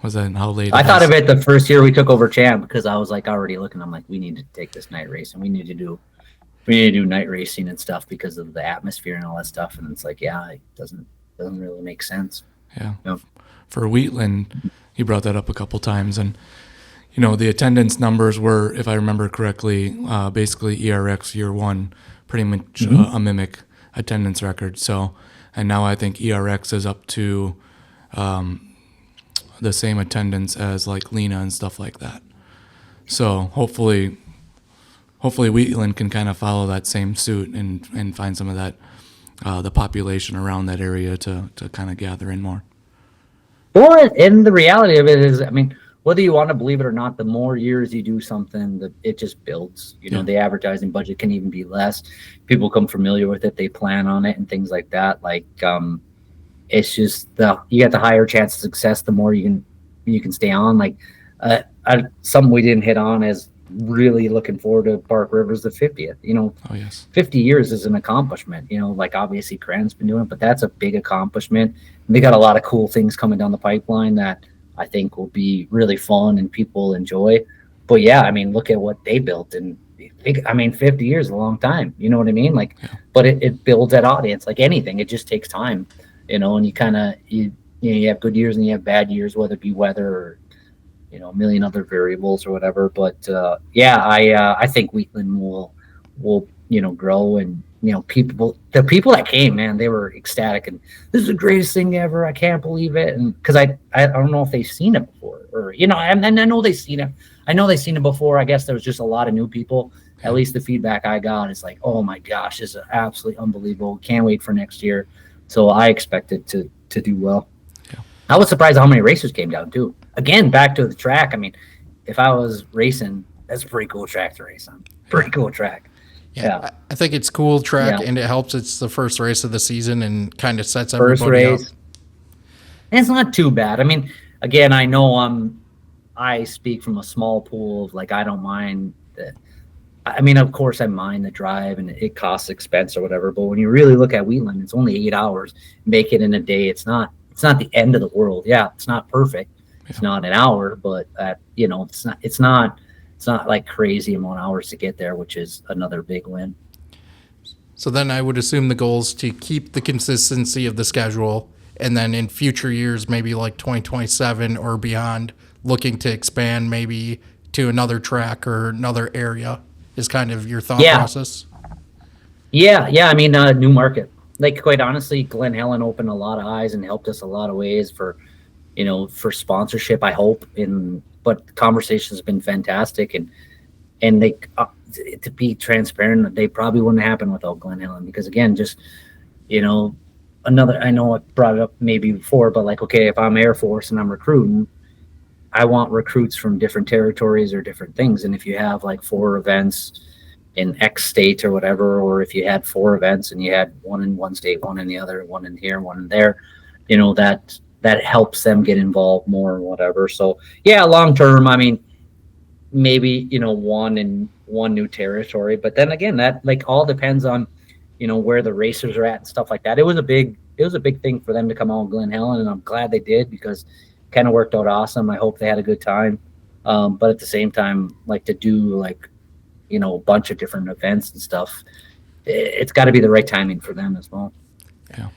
Was that how late? I thought of it the first year we took over Champ, because I was like already looking. I'm like, we need to take this night race, and we need to do night racing and stuff because of the atmosphere and all that stuff. And it's like, yeah, it doesn't really make sense. Yeah. For Wheatland, you brought that up a couple times, and the attendance numbers were, if I remember correctly, basically ERX year one, pretty much a mimic attendance record. So, and now I think ERX is up to the same attendance as like Lena and stuff like that. So hopefully Wheatland can kind of follow that same suit and find some of that the population around that area to kind of gather in more. Well, and the reality of it is, I mean, whether you want to believe it or not, the more years you do something, it just builds. The advertising budget can even be less. People become familiar with it, they plan on it and things like that. Like it's just you got the higher chance of success the more you can stay on. Like something we didn't hit on is really looking forward to Bark Rivers the 50th. 50 years is an accomplishment. Like obviously Cran's been doing it, but that's a big accomplishment. And they got a lot of cool things coming down the pipeline that I think will be really fun and people enjoy. But yeah, I mean, look at what they built, and I mean, 50 years is a long time. You know what I mean? Like, but it builds that audience like anything. It just takes time, and you kind of you have good years and you have bad years, whether it be weather or a million other variables or whatever. But yeah, I think Wheatland will grow, and the people that came, man, they were ecstatic, and this is the greatest thing ever. I can't believe it, and because I don't know if they've seen it before, or and I know they've seen it. I know they've seen it before. I guess there was just a lot of new people. At least the feedback I got is like, oh my gosh, this is absolutely unbelievable. Can't wait for next year. So I expect it to do well. I was surprised how many racers came down too. Again, back to the track. I mean, if I was racing, that's a pretty cool track to race on. Pretty cool track. Yeah. I think it's cool track, Yeah. and it helps. It's the first race of the season and kind of sets First everybody race. up. And it's not too bad. I mean, again, I know I speak from a small pool of like I don't mind that. I mean, of course, I mind the drive and it costs expense or whatever. But when you really look at Wheatland, it's only 8 hours. Make it in a day. It's not the end of the world. Yeah, it's not perfect. It's not an hour, but it's not like crazy amount of hours to get there, which is another big win. So then I would assume the goal is to keep the consistency of the schedule, and then in future years, maybe like 2027 or beyond, looking to expand maybe to another track or another area is kind of your thought process. Yeah. I mean, new market. Like, quite honestly, Glen Helen opened a lot of eyes and helped us a lot of ways for sponsorship, I hope. But the conversation has been fantastic, and they, to be transparent, they probably wouldn't happen without Glen Helen, because again, just I know I brought it up maybe before, but like, okay, if I'm Air Force and I'm recruiting, I want recruits from different territories or different things. And if you have like 4 events in X state or whatever, or if you had 4 events and you had one in one state, one in the other, one in here, one in there, that helps them get involved more and whatever. So yeah, long term, I mean, maybe one in one new territory, but then again, that like all depends on where the racers are at and stuff like that. It was a big thing for them to come out in Glen Helen, and I'm glad they did, because it kind of worked out awesome. I hope they had a good time, but at the same time, like, to do like a bunch of different events and stuff, it's got to be the right timing for them as well. Yeah.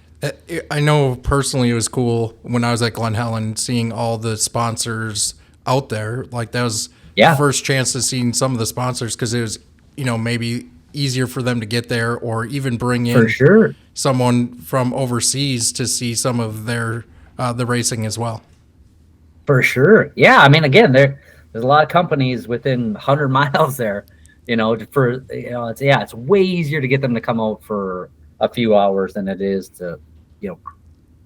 I know personally it was cool when I was at Glen Helen seeing all the sponsors out there. Like, that was the first chance to seeing some of the sponsors, because it was, maybe easier for them to get there, or even bring in For sure. someone from overseas to see some of their the racing as well. For sure. Yeah. I mean, again, there's a lot of companies within 100 miles there, it's way easier to get them to come out for a few hours than it is to,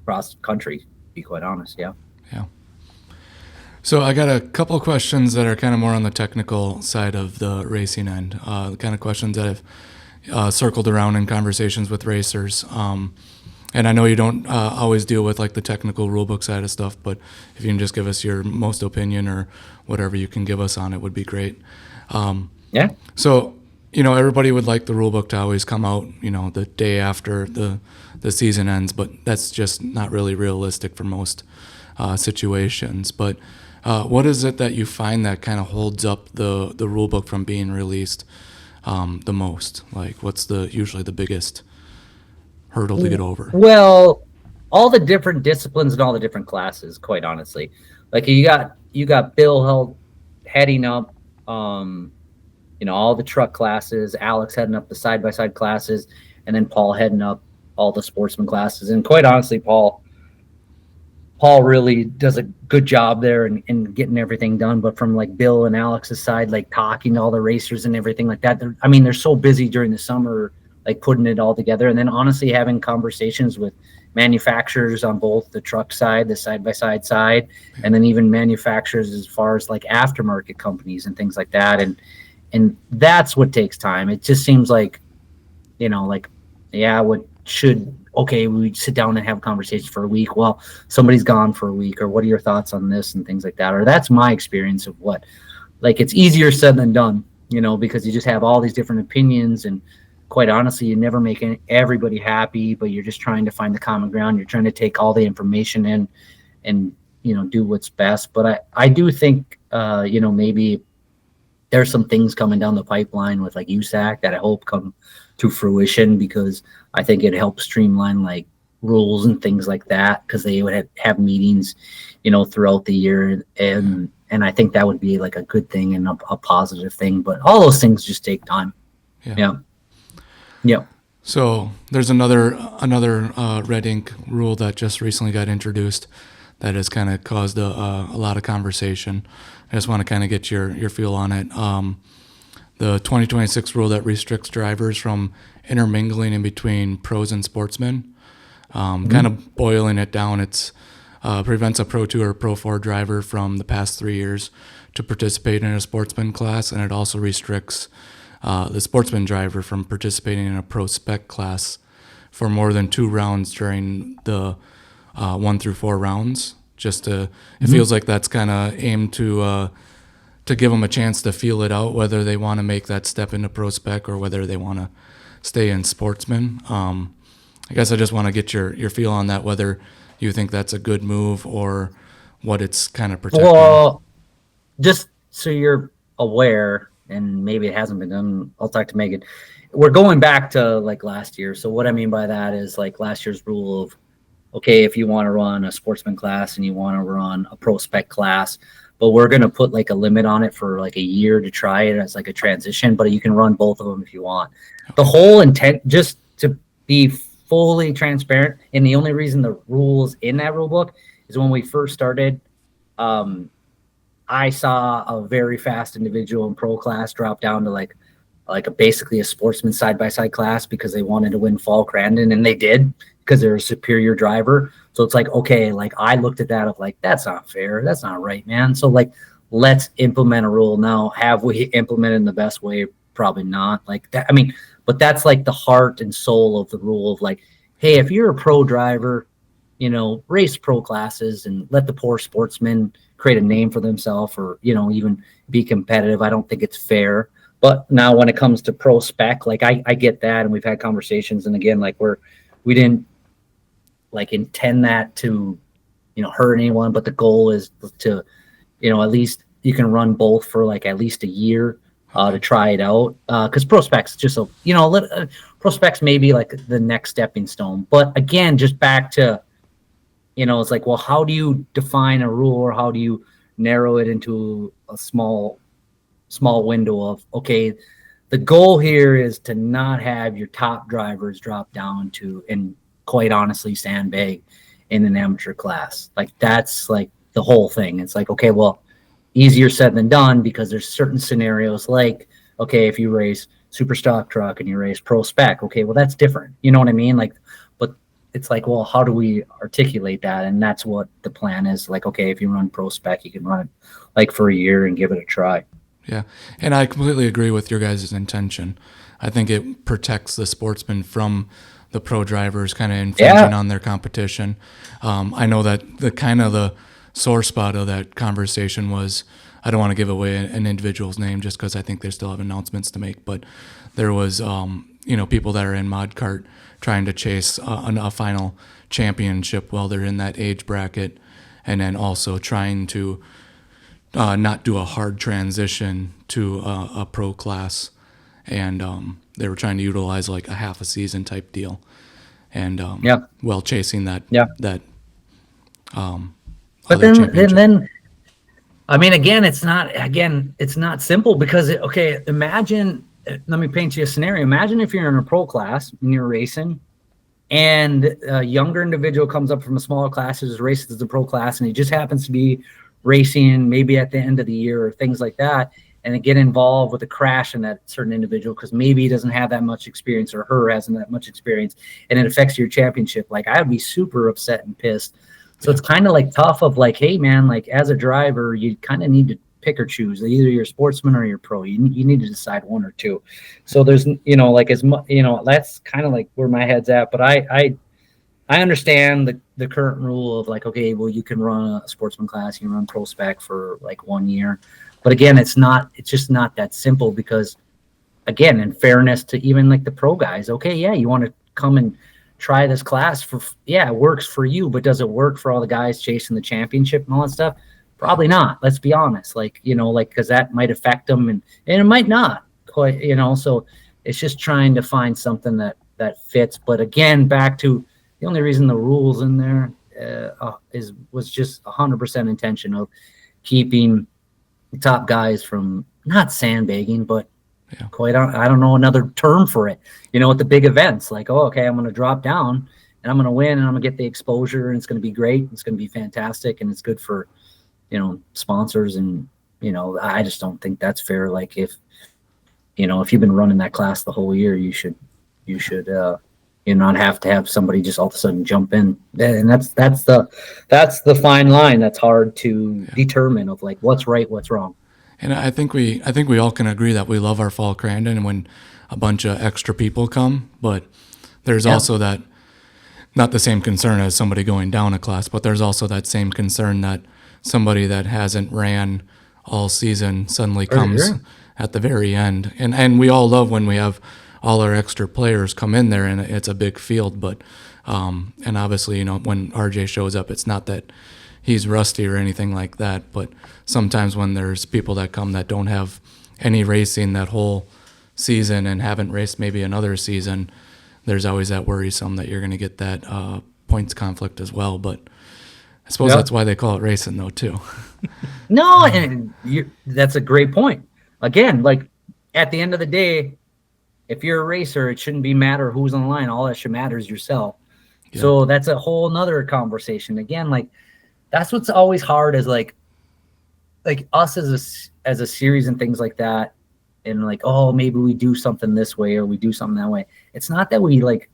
cross country, to be quite honest. Yeah. Yeah. So I got a couple of questions that are kind of more on the technical side of the racing end, the kind of questions that I've circled around in conversations with racers. And I know you don't always deal with like the technical rulebook side of stuff, but if you can just give us your most opinion or whatever you can give us on it would be great. Yeah. So, everybody would like the rulebook to always come out, the day after the season ends, but that's just not really realistic for most situations. But what is it that you find that kind of holds up the rulebook from being released the most? Like, what's usually the biggest hurdle to get over? Well, all the different disciplines and all the different classes, quite honestly. Like, you got Bill heading up all the truck classes, Alex heading up the side-by-side classes, and then Paul heading up all the sportsman classes. And quite honestly, Paul really does a good job there in getting everything done. But from like Bill and Alex's side, like talking to all the racers and everything like that, they're so busy during the summer, like putting it all together. And then honestly, having conversations with manufacturers on both the truck side, the side-by-side side, and then even manufacturers as far as like aftermarket companies and things like that. And that's what takes time. It just seems like, we sit down and have conversations for a week. Well, somebody's gone for a week, or what are your thoughts on this and things like that? Or that's my experience of what, like, it's easier said than done, because you just have all these different opinions, and quite honestly, you never make everybody happy, but you're just trying to find the common ground. You're trying to take all the information in and do what's best. But I do think, maybe there's some things coming down the pipeline with like USAC that I hope come to fruition, because I think it helps streamline like rules and things like that, because they would have meetings, throughout the year, and I think that would be like a good thing and a positive thing. But all those things just take time. Yeah. Yeah. So there's another red ink rule that just recently got introduced that has kind of caused a lot of conversation. I just want to kind of get your feel on it. The 2026 rule that restricts drivers from intermingling in between pros and sportsmen. Kind of boiling it down, it's prevents a Pro 2 or Pro 4 driver from the past 3 years to participate in a sportsman class, and it also restricts the sportsman driver from participating in a Pro Spec class for more than 2 rounds during the 1 through 4 rounds. It feels like that's kind of aimed to give them a chance to feel it out, whether they want to make that step into Pro Spec or whether they want to stay in sportsman. I guess I just want to get your feel on that, whether you think that's a good move or what it's kind of protecting. Well, just so you're aware, and maybe it hasn't been done, I'll talk to Megan. We're going back to like last year. So what I mean by that is like last year's rule of, okay, if you want to run a sportsman class and you want to run a Pro Spec class, but we're going to put like a limit on it for like a year to try it as like a transition, but you can run both of them if you want. The whole intent, just to be fully transparent, and the only reason the rules in that rule book is when we first started, I saw a very fast individual in pro class drop down to like basically a sportsman side-by-side class because they wanted to win Fall Crandon, and they did because they're a superior driver. So it's like, okay, like I looked at that of like, that's not fair. That's not right, man. So like, let's implement a rule now. Have we implemented in the best way? Probably not. Like that. I mean, but that's like the heart and soul of the rule of like, hey, if you're a pro driver, race pro classes and let the poor sportsmen create a name for themselves, or, even be competitive. I don't think it's fair. But now when it comes to Pro Spec, like I get that. And we've had conversations. And again, like we didn't like intend that to, hurt anyone, but the goal is to, at least you can run both for like at least a year to try it out. Cause Pro Spec's just Pro Spec's maybe like the next stepping stone. But again, just back to, it's like, well, how do you define a rule, or how do you narrow it into a small window of, okay, the goal here is to not have your top drivers drop down to, and quite honestly, sandbag in an amateur class. Like that's like the whole thing. It's like, okay, well, easier said than done, because there's certain scenarios like, okay, if you race super stock truck and you race Pro Spec, okay, well, that's different. You know what I mean? Like, but it's like, well, how do we articulate that? And that's what the plan is. Like, okay, if you run Pro Spec, you can run it like for a year and give it a try. Yeah, and I completely agree with your guys' intention. I think it protects the sportsmen from the pro drivers kind of infringing on their competition. I know that the sore spot of that conversation was, I don't want to give away an individual's name just because I think they still have announcements to make, but there was people that are in mod cart trying to chase a final championship while they're in that age bracket, and then also trying to not do a hard transition to a pro class, and they were trying to utilize like a half a season type deal, and while chasing that but then I mean, it's not simple, because imagine, let me paint you a scenario. Imagine if you're in a pro class and you're racing, and a younger individual comes up from a smaller class who's races the pro class, and he just happens to be racing maybe at the end of the year or things like that, and they get involved with a crash in that certain individual because maybe he doesn't have that much experience, or her hasn't that much experience, and it affects your championship. Like, I would be super upset and pissed. So it's kind of like tough of like, hey man, like as a driver, you kind of need to pick or choose. Either you're a sportsman or you're pro. You need to decide one or two. So there's, like as much, that's kind of like where my head's at. But I understand the current rule of like, okay, well, you can run a sportsman class, you can run Pro Spec for like 1 year. But again, it's just not that simple, because again, in fairness to even like the pro guys, okay, yeah, you want to come and try this class for, it works for you, but does it work for all the guys chasing the championship and all that stuff? Probably not. Let's be honest. Like, because that might affect them and it might not quite, so it's just trying to find something that fits. But again, back to the only reason the rules in there was just 100% intention of keeping the top guys from not sandbagging, but quite, I don't know another term for it, at the big events, like, oh, okay, I'm going to drop down and I'm going to win and I'm going to get the exposure and it's going to be great. It's going to be fantastic. And it's good for, sponsors. And, I just don't think that's fair. Like if you've been running that class the whole year, you should not have to have somebody just all of a sudden jump in. And that's the fine line. That's hard to determine of like, what's right, what's wrong. And I think we all can agree that we love our fall Crandon when a bunch of extra people come, but there's also that, not the same concern as somebody going down a class, but there's also that same concern that somebody that hasn't ran all season suddenly comes at the very end. And we all love when we have all our extra players come in there and it's a big field, but and obviously, when RJ shows up, it's not that he's rusty or anything like that, but sometimes when there's people that come that don't have any racing that whole season and haven't raced maybe another season, there's always that worrisome that you're going to get that points conflict as well. But I suppose that's why they call it racing, though, too. No, and that's a great point. Again, like at the end of the day, if you're a racer, it shouldn't matter who's on the line. All that should matter is yourself. Yeah. So that's a whole nother conversation. Again, like that's what's always hard is like us as a series and things like that. And like, oh, maybe we do something this way or we do something that way. It's not that we like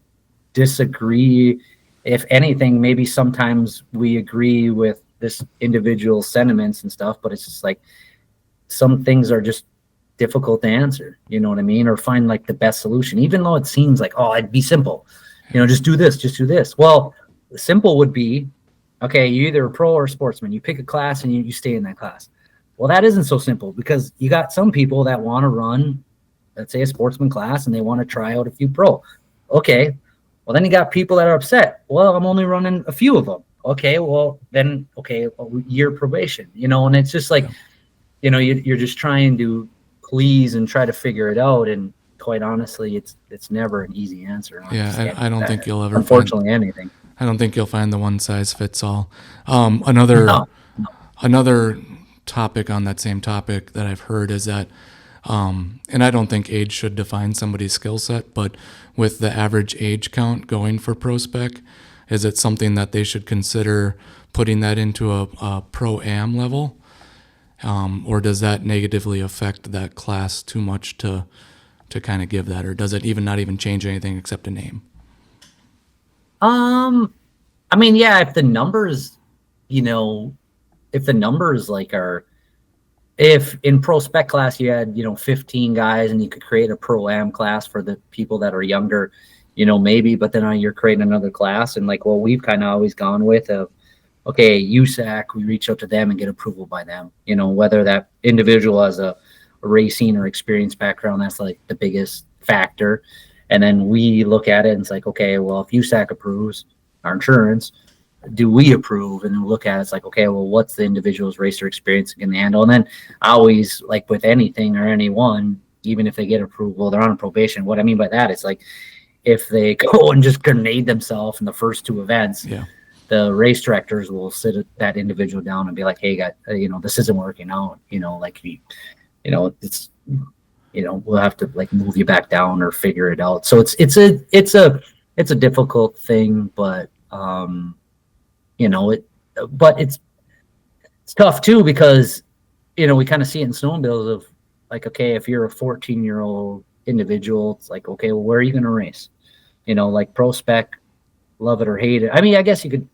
disagree. If anything, maybe sometimes we agree with this individual sentiments and stuff, but it's just like some things are just difficult to answer, you know what I mean? Or find like the best solution, even though it seems like, oh, it'd be simple, just do this. Well, the simple would be, okay, you're either a pro or a sportsman. You pick a class and you stay in that class. Well, that isn't so simple because you got some people that want to run, let's say, a sportsman class and they want to try out a few pro. Okay. Well, then you got people that are upset. Well, I'm only running a few of them. Okay. Well, then, year probation, and it's just like, you're just trying to please and try to figure it out. And quite honestly, it's never an easy answer. Yeah. I don't think you'll ever unfortunately anything. I don't think you'll find the one size fits all. Another topic on that same topic that I've heard is that, and I don't think age should define somebody's skill set, but with the average age count going for pro spec, is it something that they should consider putting that into a pro-am level? Or does that negatively affect that class too much to kind of give that, or does it not even change anything except a name? I mean, yeah, if the numbers like if in pro spec class you had, 15 guys and you could create a pro am class for the people that are younger, maybe, but then you're creating another class. And like, well, we've kind of always gone with okay, USAC, we reach out to them and get approval by them, whether that individual has a racing or experience background, that's like the biggest factor. And then we look at it and it's like, okay, well, if USAC approves our insurance, do we approve? And look at it, it's like, okay, well, what's the individual's racer experience can handle? And then I always, like with anything or anyone, even if they get approval, they're on probation. What I mean by that is like, if they go and just grenade themselves in the first two events, the race directors will sit that individual down and be like, hey, this isn't working out. It's, we'll have to like move you back down or figure it out. So it's a difficult thing, but but it's tough too because we kind of see it in snowmobiles of like, okay, if you're a 14-year-old individual, it's like, okay, well, where are you going to race? Like pro spec, love it or hate it. I mean, I guess you could,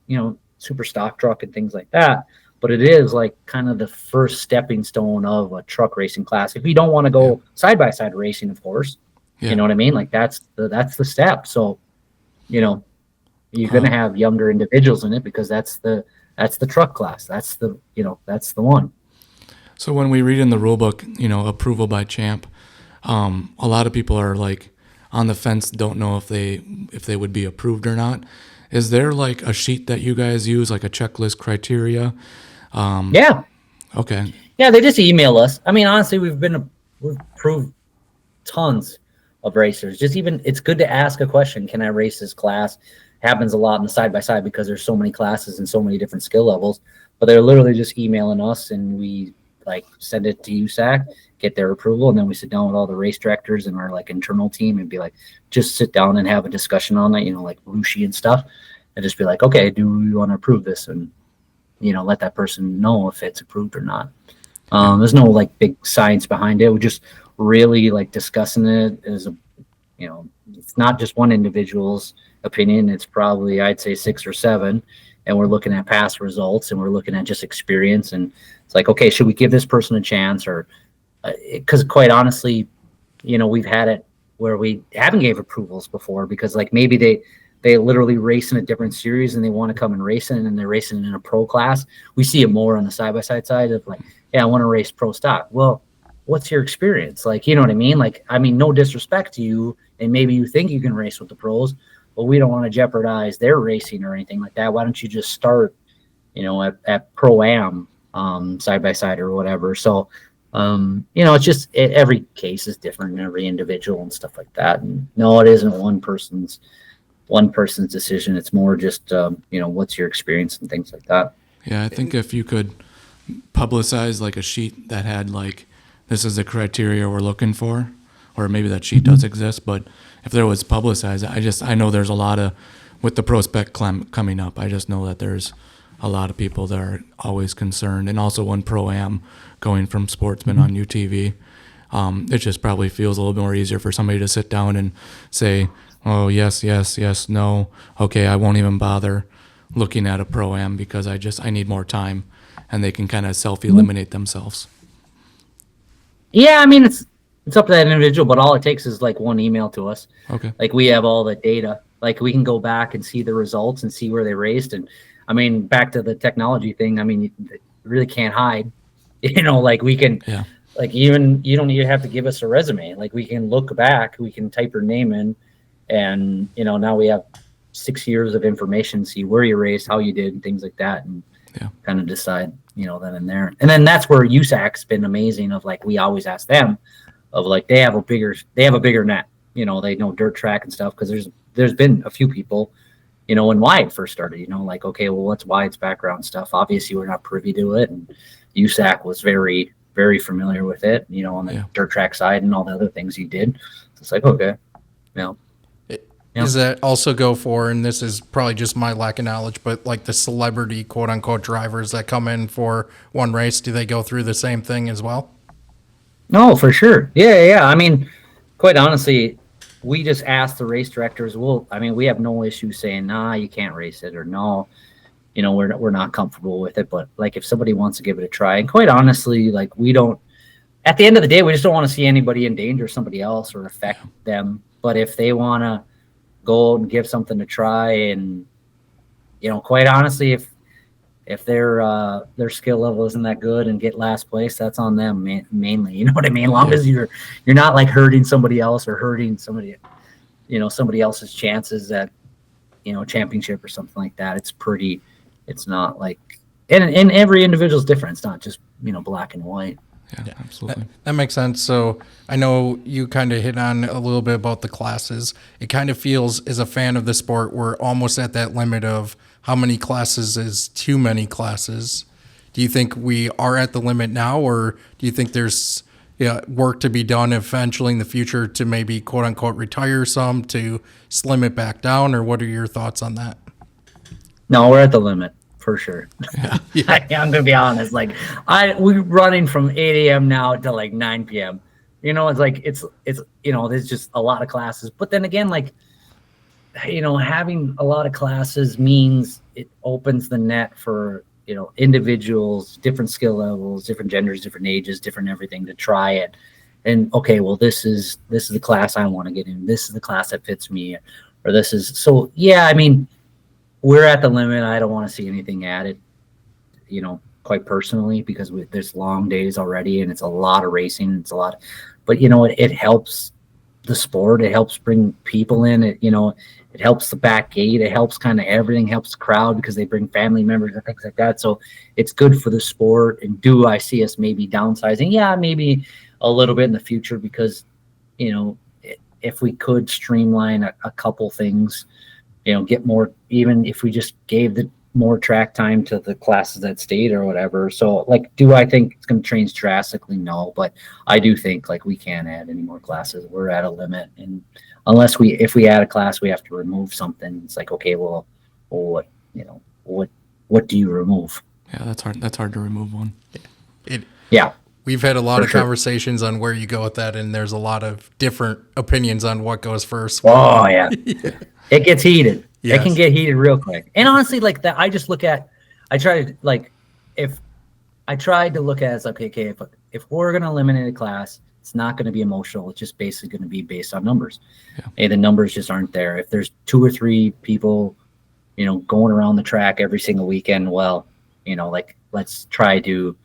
super stock truck and things like that, but it is like kind of the first stepping stone of a truck racing class. If you don't want to go side by side racing, of course, you know what I mean? Like that's the step. So, you're going to have younger individuals in it because that's the truck class. That's the one. So when we read in the rule book, approval by champ, a lot of people are like, on the fence, don't know if they would be approved or not. Is there like a sheet that you guys use, like a checklist criteria? Yeah. Okay. Yeah, they just email us. I mean, honestly, we've approved tons of racers. Just even, it's good to ask a question. Can I race this class? Happens a lot in the side by side because there's so many classes and so many different skill levels. But they're literally just emailing us, and we like send it to USAC, get their approval, and then we sit down with all the race directors and our like internal team and be like, just sit down and have a discussion on that, like Rushi and stuff, and just be like, okay, do we want to approve this? And let that person know if it's approved or not. There's no like big science behind it. We're just really like discussing it as a, it's not just one individual's opinion. It's probably, I'd say 6 or 7. And we're looking at past results, and we're looking at just experience. And it's like, okay, should we give this person a chance? Or because quite honestly, we've had it where we haven't gave approvals before because like maybe they literally race in a different series and they want to come and race in, and they're racing in a pro class. We see it more on the side-by-side side of like, yeah, I want to race pro stock. Well, what's your experience? Like, you know what I mean? Like, I mean, no disrespect to you, and maybe you think you can race with the pros, but we don't want to jeopardize their racing or anything like that. Why don't you just start, at Pro-Am side-by-side or whatever. So, it's just every case is different and every individual and stuff like that. And no, it isn't one person's decision. It's more just, what's your experience and things like that. Yeah, I think if you could publicize like a sheet that had like, this is the criteria we're looking for, or maybe that sheet does exist, but if there was publicized, I know there's a lot of, with the prospect coming up, I just know that there's a lot of people that are always concerned. And also when Pro-Am going from Sportsman on UTV, it just probably feels a little bit more easier for somebody to sit down and say, oh, yes, yes, yes, no, okay, I won't even bother looking at a Pro-Am because I need more time, and they can kind of self-eliminate themselves. Yeah, I mean, it's up to that individual, but all it takes is like one email to us. Okay. Like we have all the data. Like we can go back and see the results and see where they raced. And I mean, back to the technology thing, I mean, you really can't hide. Like we can, like even you don't even have to give us a resume. Like we can look back, we can type your name in, and now we have 6 years of information, see where you raced, how you did, and things like that, and kind of decide, then and there. And then that's where USAC's been amazing. Of like we always ask them, of like they have a bigger net. They know dirt track and stuff because there's been a few people, when Wyatt first started. Like okay, well, what's Wyatt's background stuff? Obviously, we're not privy to it, and USAC was very very familiar with it. On the dirt track side and all the other things he did. So it's like okay, Does that also go for, and this is probably just my lack of knowledge, but like the celebrity quote unquote drivers that come in for one race, do they go through the same thing as well? No, for sure. Yeah. I mean, quite honestly, we just ask the race directors. We have no issue saying, nah, you can't race it, or no, we're not comfortable with it. But like if somebody wants to give it a try, and quite honestly, like we don't, at the end of the day, we just don't want to see anybody endanger somebody else or affect them. But if they want to go and give something to try, and quite honestly, if their skill level isn't that good and get last place, that's on them mainly. You know what I mean? As long as you're not like hurting somebody else or hurting somebody, somebody else's chances at championship or something like that. It's not like, and every individual's different. It's not just black and white. Yeah, absolutely. That makes sense. So I know you kind of hit on a little bit about the classes. It kind of feels, as a fan of the sport, we're almost at that limit of how many classes is too many classes. Do you think we are at the limit now, or do you think there's work to be done eventually in the future to maybe quote unquote retire some, to slim it back down, or what are your thoughts on that? No, we're at the limit. For sure. I'm gonna be honest. Like we're running from 8 a.m. now to like 9 p.m. It's like it's there's just a lot of classes. But then again, like having a lot of classes means it opens the net for individuals, different skill levels, different genders, different ages, different everything to try it. And okay, well, this is the class I want to get in. This is the class that fits me, or this is so. Yeah, I mean, we're at the limit. I don't want to see anything added, quite personally, because there's long days already, and it's a lot of racing. It's a lot, but it helps the sport. It helps bring people in. It helps the back gate. It helps kind of everything. Helps the crowd because they bring family members and things like that. So it's good for the sport. And do I see us maybe downsizing? Yeah, maybe a little bit in the future because if we could streamline a couple things, get more. Even if we just gave the more track time to the classes that stayed or whatever. So do I think it's going to change drastically? No, but I do think we can't add any more classes. We're at a limit, and if we add a class, we have to remove something. It's okay, well, what do you remove? Yeah, that's hard to remove one. Yeah. We've had a lot of sure. conversations on where you go with that, and there's a lot of different opinions on what goes first. Oh yeah, it gets heated. Yes. It can get heated real quick. And honestly, that I just look at. I try to if I tried to look at it as okay, if we're gonna eliminate a class, it's not going to be emotional. It's just basically going to be based on numbers. Yeah. And the numbers just aren't there. If there's 2 or 3 people, going around the track every single weekend, well, let's try to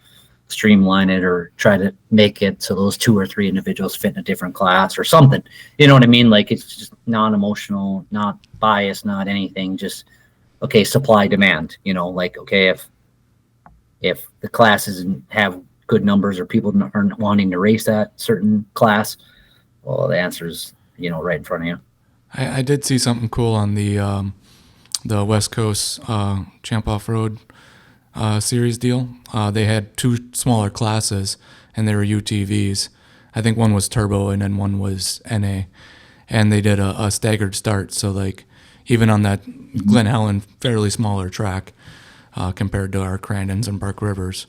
streamline it or try to make it so those 2 or 3 individuals fit in a different class or something. You know what I mean? It's just non-emotional, not biased, not anything. Just okay, supply demand. Okay, if the classes have good numbers or people aren't wanting to race that certain class, well, the answer is right in front of you. I did see something cool on the West Coast Champ Off Road series deal. They had 2 smaller classes, and they were UTVs. I think one was turbo, and then one was NA. And they did a staggered start. So even on that Glen Helen fairly smaller track compared to our Crandons and Park Rivers.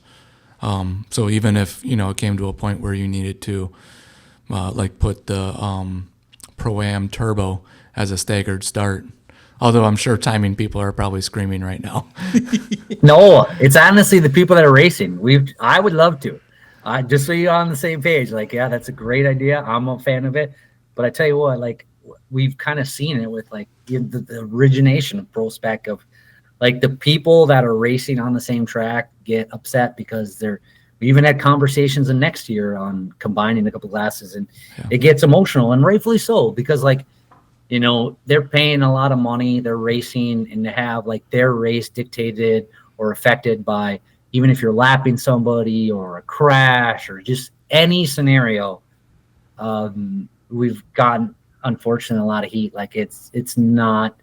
So even if it came to a point where you needed to put the Pro-Am turbo as a staggered start. Although I'm sure timing people are probably screaming right now. No, it's honestly the people that are racing. I would love to. Just so you're on the same page. Yeah, that's a great idea. I'm a fan of it. But I tell you what, we've kind of seen it with the origination of Pro Spec of the people that are racing on the same track get upset because we even had conversations the next year on combining a couple classes, and it gets emotional, and rightfully so, because they're paying a lot of money, they're racing, and to have their race dictated or affected by, even if you're lapping somebody or a crash or just any scenario, we've gotten, unfortunately, a lot of heat. It's not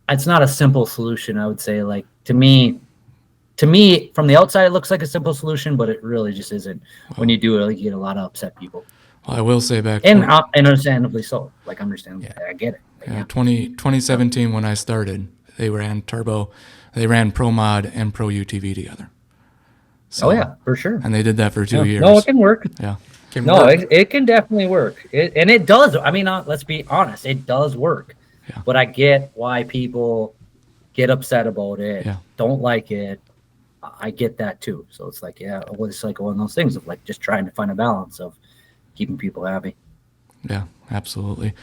a simple solution. I would say, to me, from the outside, it looks like a simple solution, but it really just isn't. When you do it, you get a lot of upset people. Well, I will say back and understandably so. Understandably, I get it. Yeah, 2017 when I started, they ran turbo, they ran Pro Mod and Pro UTV together. So, oh yeah, for sure. And they did that for 2 years. No, it can work. Yeah. It can definitely work. And it does. I mean, let's be honest, it does work. Yeah. But I get why people get upset about it, don't like it. I get that too. So it's it's one of those things of just trying to find a balance of keeping people happy. Yeah, absolutely.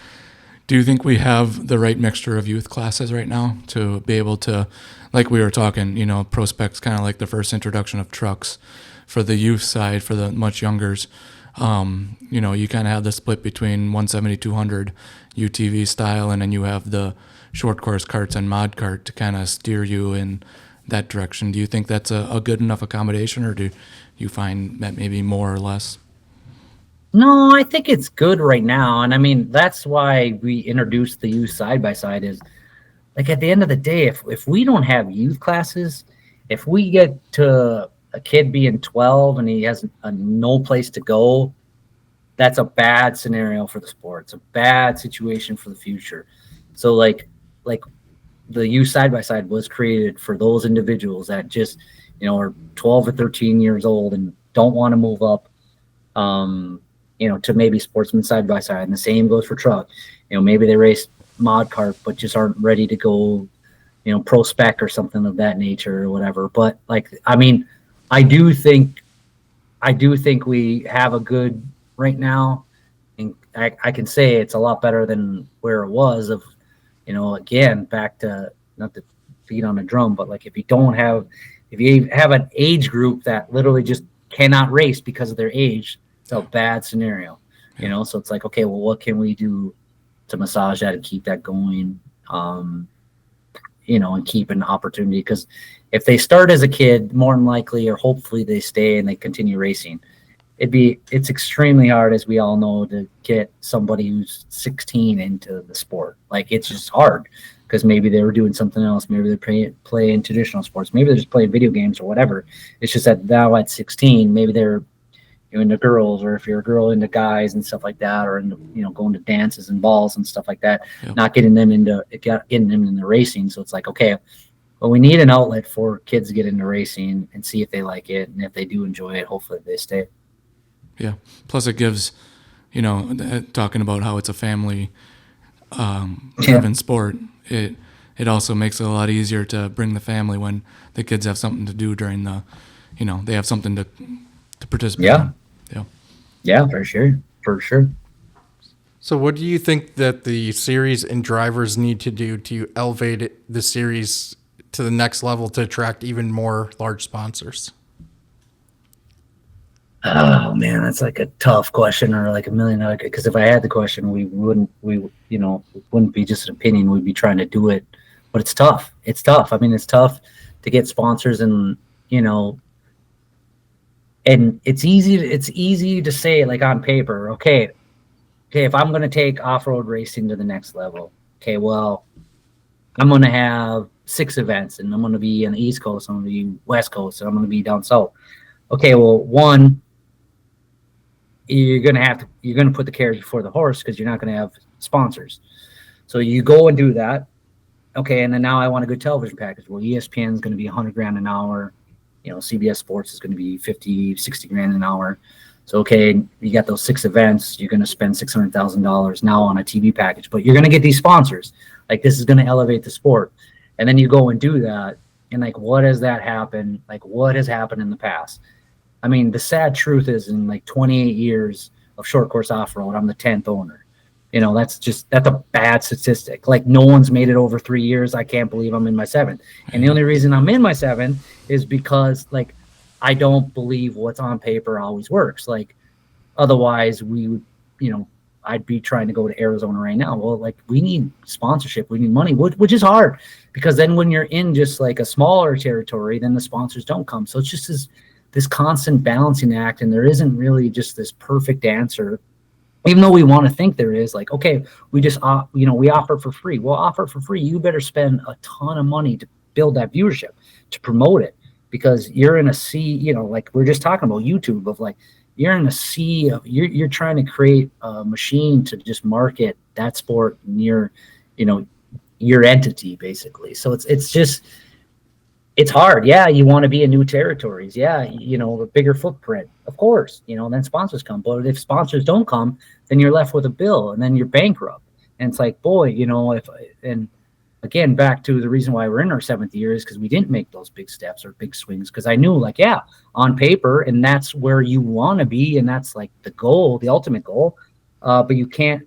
Do you think we have the right mixture of youth classes right now to be able to, like we were talking, Pro Spec's kind of like the first introduction of trucks for the youth side, for the much youngers. You kind of have the split between 170, 200 UTV style, and then you have the short course karts and mod kart to kind of steer you in that direction. Do you think that's a good enough accommodation, or do you find that maybe more or less? No, I think it's good right now. And I mean, that's why we introduced the youth side-by-side is at the end of the day, if we don't have youth classes, if we get to a kid being 12 and he has no place to go, that's a bad scenario for the sport. It's a bad situation for the future. So the youth side-by-side was created for those individuals that just, are 12 or 13 years old and don't want to move up, to maybe sportsman side-by-side. And the same goes for truck. Maybe they race mod kart, but just aren't ready to go, Pro Spec or something of that nature or whatever. But I do think we have a good right now, and I can say it's a lot better than where it was of, again, back to, not to beat on a drum, but if you have an age group that literally just cannot race because of their age, it's a bad scenario. you know. So it's like, okay, well, what can we do to massage that and keep that going, you know, and keep an opportunity? Because if they start as a kid, more than likely or hopefully they stay and they continue racing. It's extremely hard, as we all know, to get somebody who's 16 into the sport. Like, it's just hard because maybe they were doing something else. Maybe they're playing traditional sports. Maybe they're just playing video games or whatever. It's just that now at 16, maybe they're into girls, or if you're a girl, into guys and stuff like that, or into, you know, going to dances and balls and stuff like that. Yep. Not getting them into racing. So it's like, okay, well, we need an outlet for kids to get into racing and see if they like it, and if they do enjoy it, hopefully they stay. Yeah. Plus, it gives, you know, talking about how it's a family driven sport. It also makes it a lot easier to bring the family when the kids have something to do during the, you know, they have something to participate in. Yeah, for sure. So what do you think that the series and drivers need to do to elevate the series to the next level to attract even more large sponsors? Oh man, that's like a tough question, or like $1 million. Because if I had the question, we wouldn't be just an opinion. We'd be trying to do it, but it's tough. I mean, it's tough to get sponsors, and you know, and it's easy to say, like, on paper. Okay, if I'm going to take off-road racing to the next level, okay, well, I'm going to have 6 events, and I'm going to be on the East Coast, I'm going to be West Coast, and I'm going to be down south. Okay, well, one, you're going to put the carriage before the horse, because you're not going to have sponsors. So you go and do that. Okay, and then now I want a good television package. Well, ESPN is going to be $100,000 an hour. You know, CBS Sports is going to be $50,000-$60,000 an hour. So, okay, you got those 6 events. You're going to spend $600,000 now on a TV package, but you're going to get these sponsors. Like, this is going to elevate the sport. And then you go and do that. And like, what has that happened? Like, what has happened in the past? I mean, the sad truth is, in like 28 years of short course off-road, I'm the 10th owner. You know, that's a bad statistic. Like, no one's made it over 3 years. I can't believe I'm in my 7th. And the only reason I'm in my 7th is because, like, I don't believe what's on paper always works. Like, otherwise we would, you know, I'd be trying to go to Arizona right now. Well, like, we need sponsorship. We need money, which is hard, because then when you're in just like a smaller territory, then the sponsors don't come. So it's just this constant balancing act, and there isn't really just this perfect answer, even though we want to think there is. Like, okay, we just, we offer for free. Well, offer for free. You better spend a ton of money to build that viewership, to promote it, because you're in a sea, you know, like we're just talking about YouTube, of like, you're in a sea of, you're trying to create a machine to just market that sport near, you know, your entity, basically. So it's hard. Yeah, you want to be in new territories. Yeah, you know, a bigger footprint, of course, you know, then sponsors come. But if sponsors don't come, then you're left with a bill, and then you're bankrupt. And it's like, boy, you know, and again, back to the reason why we're in our 7th year is because we didn't make those big steps or big swings. Because I knew, like, yeah, on paper, and that's where you want to be, and that's like the goal, the ultimate goal. But you can't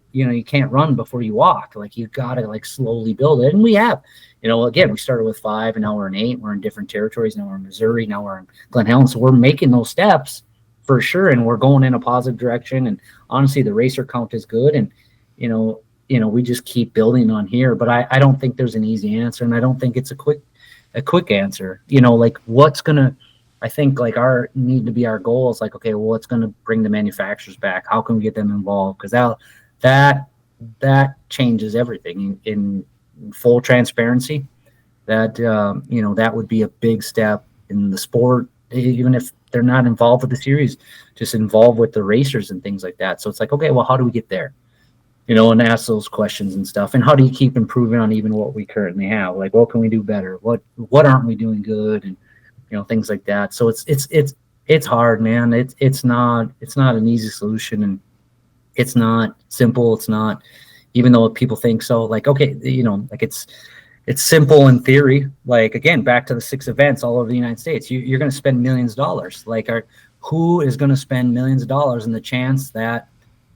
run before you walk. Like, you gotta like slowly build it, and we have. You know, again, we started with 5, and now we're in 8. We're in different territories. Now we're in Missouri. Now we're in Glen Helen. So we're making those steps for sure, and we're going in a positive direction. And honestly, the racer count is good, and you know, we just keep building on here. But I don't think there's an easy answer, and I don't think it's a quick answer. You know, like, I think like need to be our goal is like, okay, well, what's gonna bring the manufacturers back? How can we get them involved? Because that changes everything. In full transparency, that that would be a big step in the sport, even if they're not involved with the series, just involved with the racers and things like that. So it's like, okay, well, how do we get there? You know, and ask those questions and stuff. And how do you keep improving on even what we currently have? Like, what can we do better? What aren't we doing good? And you know, things like that. So it's hard, man. It's not an easy solution, and it's not simple. It's not, even though people think so. Like, okay, you know, like it's simple in theory. Like, again, back to the 6 events all over the United States. You're going to spend millions of dollars. Like, who is going to spend millions of dollars in the chance that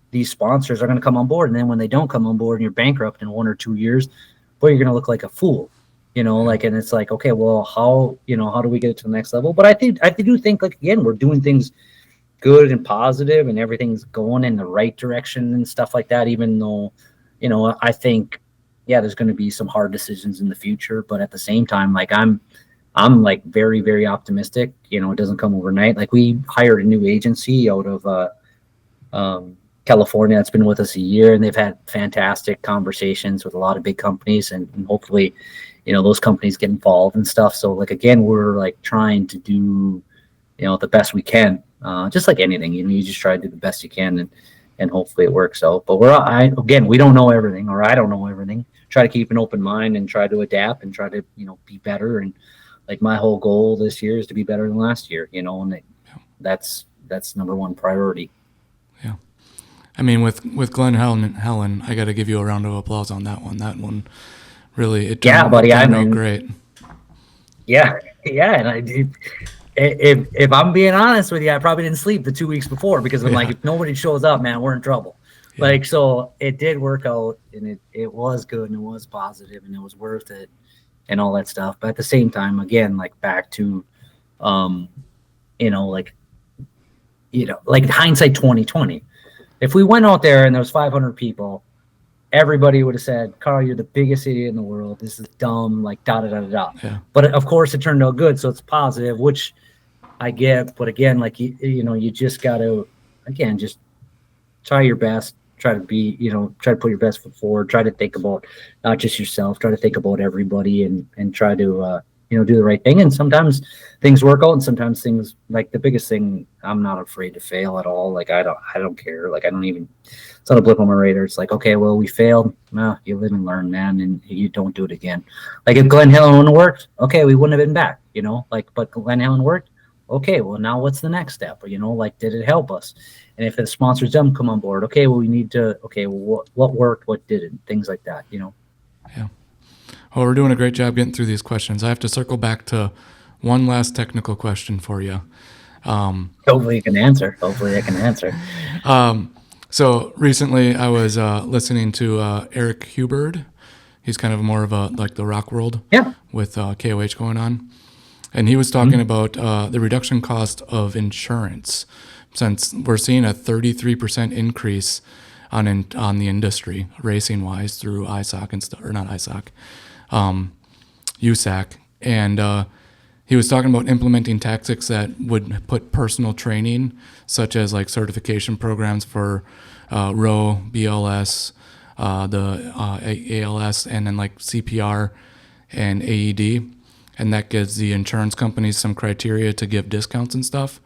these sponsors are going to come on board? And then when they don't come on board and you're bankrupt in 1 or 2 years, boy, you're going to look like a fool. You know, like, and it's like, okay, well, how do we get it to the next level? But I do think, like, again, we're doing things good and positive and everything's going in the right direction and stuff like that, even though, I think, yeah, there's going to be some hard decisions in the future, but at the same time, like I'm like very, very optimistic. It doesn't come overnight. Like we hired a new agency out of California that's been with us a year, and they've had fantastic conversations with a lot of big companies, and hopefully, those companies get involved and stuff. So like, again, we're like trying to do, the best we can, just like anything, you just try to do the best you can, and hopefully it works out. But again, we don't know everything, or I don't know everything. Try to keep an open mind and try to adapt and try to, be better. And like my whole goal this year is to be better than last year, and that's number one priority. Yeah. I mean, with Glenn Helen, I got to give you a round of applause on that one. That one really, it turned out great. Yeah. And I did. If I'm being honest with you, I probably didn't sleep the 2 weeks before because I'm like, if nobody shows up, man, we're in trouble. Yeah. Like, so it did work out, and it was good, and it was positive, and it was worth it, and all that stuff. But at the same time, again, like back to, like hindsight 2020. If we went out there and there was 500 people, everybody would have said, "Carl, you're the biggest idiot in the world. This is dumb." Like da da da da. Yeah. But of course, it turned out good, so it's positive, which I get. But again, like you just got to, again, just try your best. Try to be, try to put your best foot forward. Try to think about not just yourself. Try to think about everybody, and try to do the right thing. And sometimes things work out, and sometimes things, like the biggest thing, I'm not afraid to fail at all. Like I don't care. Like I don't even. It's not a blip on my radar. It's like, okay, well, we failed. Well, you live and learn, man, and you don't do it again. Like if Glenn Helen wouldn't have worked, okay, we wouldn't have been back, but Glenn Helen worked. Okay, well, now what's the next step? Like, did it help us? And if the sponsors don't come on board, okay, well, we need to, okay, well, what worked, what didn't, things like that, Yeah. Well, we're doing a great job getting through these questions. I have to circle back to one last technical question for you. Hopefully you can answer. Hopefully I can answer. So recently I was listening to Eric Hubbard. He's kind of more of like the rock world with KOH going on. And he was talking about the reduction cost of insurance, since we're seeing a 33% increase on the industry, racing-wise, through ISOC and stuff, or not ISOC, USAC. And he was talking about implementing tactics that would put personal training, such as like certification programs for RO, BLS, the ALS, and then like CPR and AED. And that gives the insurance companies some criteria to give discounts and stuff.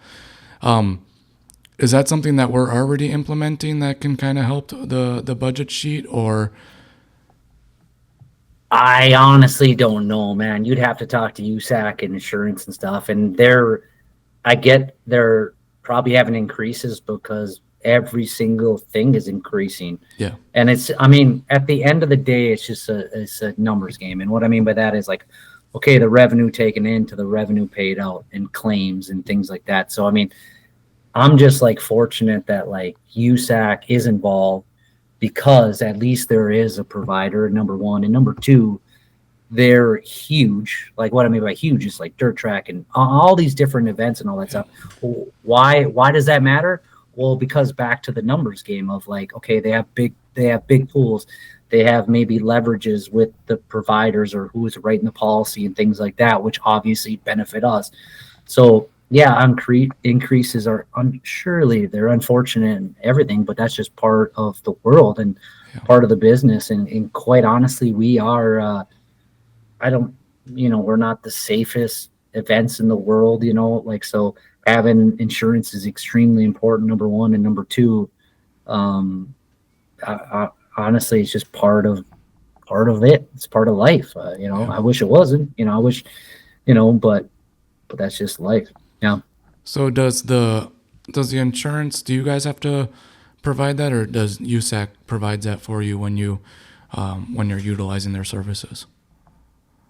Is that something that we're already implementing that can kind of help the budget sheet, or? I honestly don't know, man. You'd have to talk to USAC and insurance and stuff. And they're probably having increases because every single thing is increasing. Yeah. And at the end of the day, it's just a numbers game. And what I mean by that is like, okay, the revenue taken in to the revenue paid out and claims and things like that. So, I'm just like fortunate that like USAC is involved, because at least there is a provider, number one. And number two, they're huge. Like what I mean by huge is like dirt track and all these different events and all that stuff. Why does that matter? Well, because back to the numbers game of like, okay, they have big pools. They have maybe leverages with the providers or who is writing the policy and things like that, which obviously benefit us. So yeah, increases are surely they're unfortunate and everything, but that's just part of the world and part of the business. And quite honestly, we are, we're not the safest events in the world, like, so having insurance is extremely important, number one. And number two, honestly, it's just part of it. It's part of life. I wish it wasn't, but that's just life. Yeah. So does the insurance, do you guys have to provide that, or does USAC provide that for you when you're utilizing their services?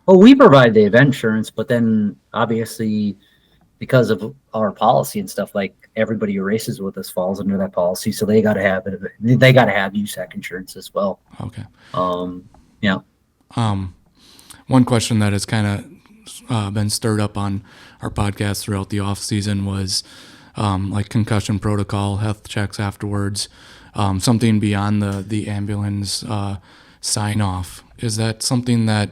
Well, we provide the event insurance, but then obviously because of our policy and stuff, like everybody who races with us falls under that policy. So they got to have USAC insurance as well. Okay. Yeah. One question that has kind of been stirred up on our podcast throughout the off season was like concussion protocol, health checks afterwards, something beyond the ambulance sign off. Is that something that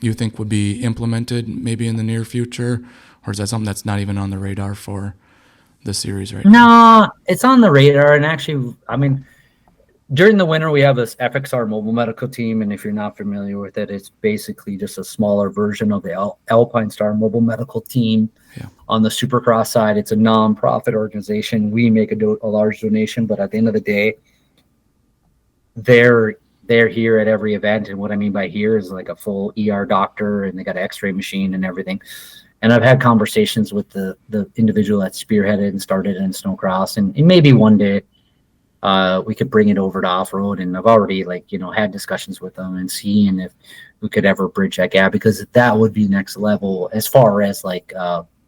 you think would be implemented maybe in the near future, or is that something that's not even on the radar for the series right now? No, it's on the radar. And actually, I mean, during the winter, we have this FXR mobile medical team. And if you're not familiar with it, it's basically just a smaller version of the Alpine Star mobile medical team. Yeah. On the Supercross side, it's a non-profit organization. We make a large donation, but at the end of the day, they're here at every event. And what I mean by here is like a full ER doctor, and they got an X-ray machine and everything. And I've had conversations with the individual that spearheaded and started in snowcross, and maybe one day we could bring it over to off-road. And I've already had discussions with them and seeing if we could ever bridge that gap, because that would be next level as far as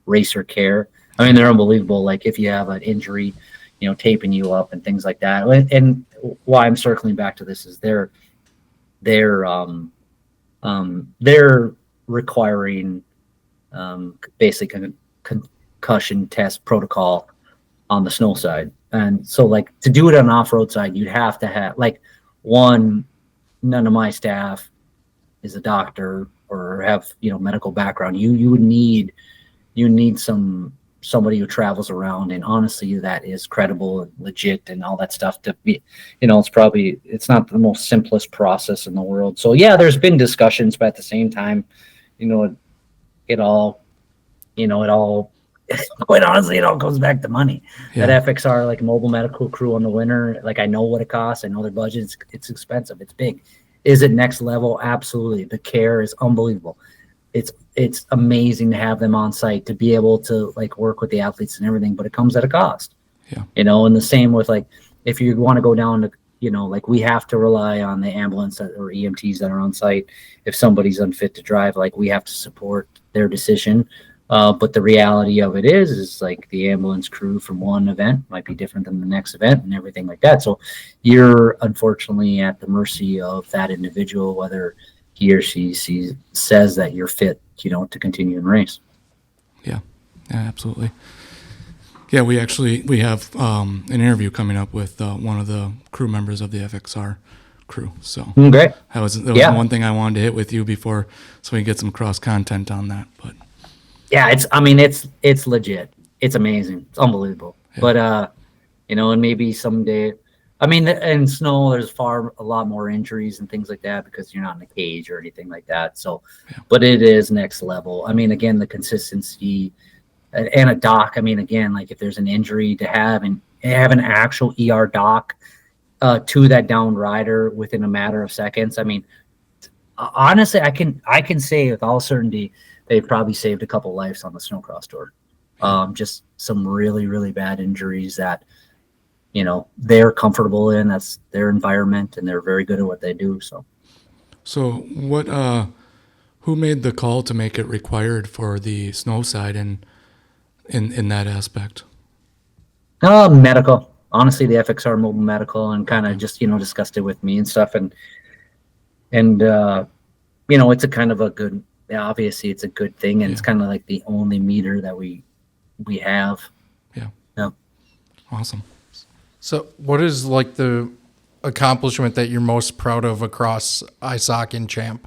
racer care. I mean, they're unbelievable. Like if you have an injury, taping you up and things like that. And why I'm circling back to this is they're requiring basic concussion test protocol on the snow side. And so to do it on off-road side, you'd have to have none of my staff is a doctor or have medical background. You would need somebody who travels around, and honestly that is credible and legit and all that stuff to be, it's not the most simplest process in the world. So yeah, there's been discussions, but at the same time, it all quite honestly, it all goes back to money. Yeah. That FXR mobile medical crew on the winter, I know what it costs. I know their budget. It's expensive. It's big. Is it next level? Absolutely. The care is unbelievable. It's amazing to have them on site, to be able to work with the athletes and everything, but it comes at a cost. Yeah. And the same with if you want to go down to we have to rely on the ambulance or EMTs that are on site. If somebody's unfit to drive, we have to support their decision. But the reality of it is the ambulance crew from one event might be different than the next event and everything like that. So you're unfortunately at the mercy of that individual, whether he or she says that you're fit, to continue and race. Yeah, absolutely. Yeah, we have an interview coming up with one of the crew members of the FXR crew. So Great. that was one thing I wanted to hit with you before, so we can get some cross content on that. But yeah, it's legit. It's amazing. It's unbelievable. Yeah. But and maybe someday, in snow, there's a lot more injuries and things like that because you're not in a cage or anything like that. So, yeah. But it is next level. Again, the consistency and a doc. Again, if there's an injury, to have an actual ER doc to that downed rider within a matter of seconds. Honestly, I can say with all certainty they've probably saved a couple lives on the snowcross tour. Just some really, really bad injuries that they're comfortable in. That's their environment, and they're very good at what they do. So what? Who made the call to make it required for the snow side and in that aspect? Medical. Honestly, the FXR mobile medical, and kind of just discussed it with me and stuff, and it's a kind of a good. Obviously, it's a good thing, and it's kind of the only meter that we have. Yeah. Yeah. Awesome. So what is the accomplishment that you're most proud of across ISOC and Champ?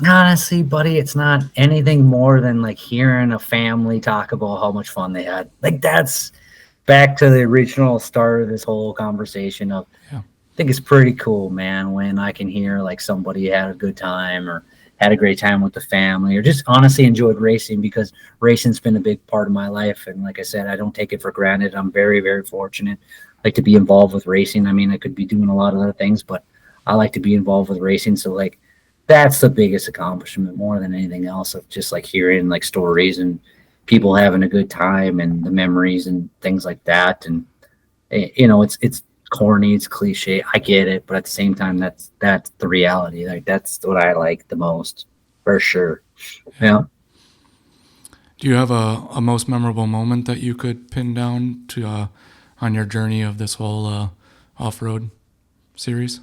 Honestly, buddy, it's not anything more than hearing a family talk about how much fun they had. That's back to the original start of this whole conversation of, yeah. I think it's pretty cool, man, when I can hear somebody had a good time or had a great time with the family, or just honestly enjoyed racing, because racing's been a big part of my life. And like I said, I don't take it for granted. I'm very, very fortunate to be involved with racing. I could be doing a lot of other things, but I like to be involved with racing. So that's the biggest accomplishment more than anything else, of just hearing stories and people having a good time and the memories and things like that. And it's corny, it's cliche, I get it, but at the same time, that's the reality. That's what I like the most, for sure. Yeah. Do you have a most memorable moment that you could pin down to on your journey of this whole off-road series?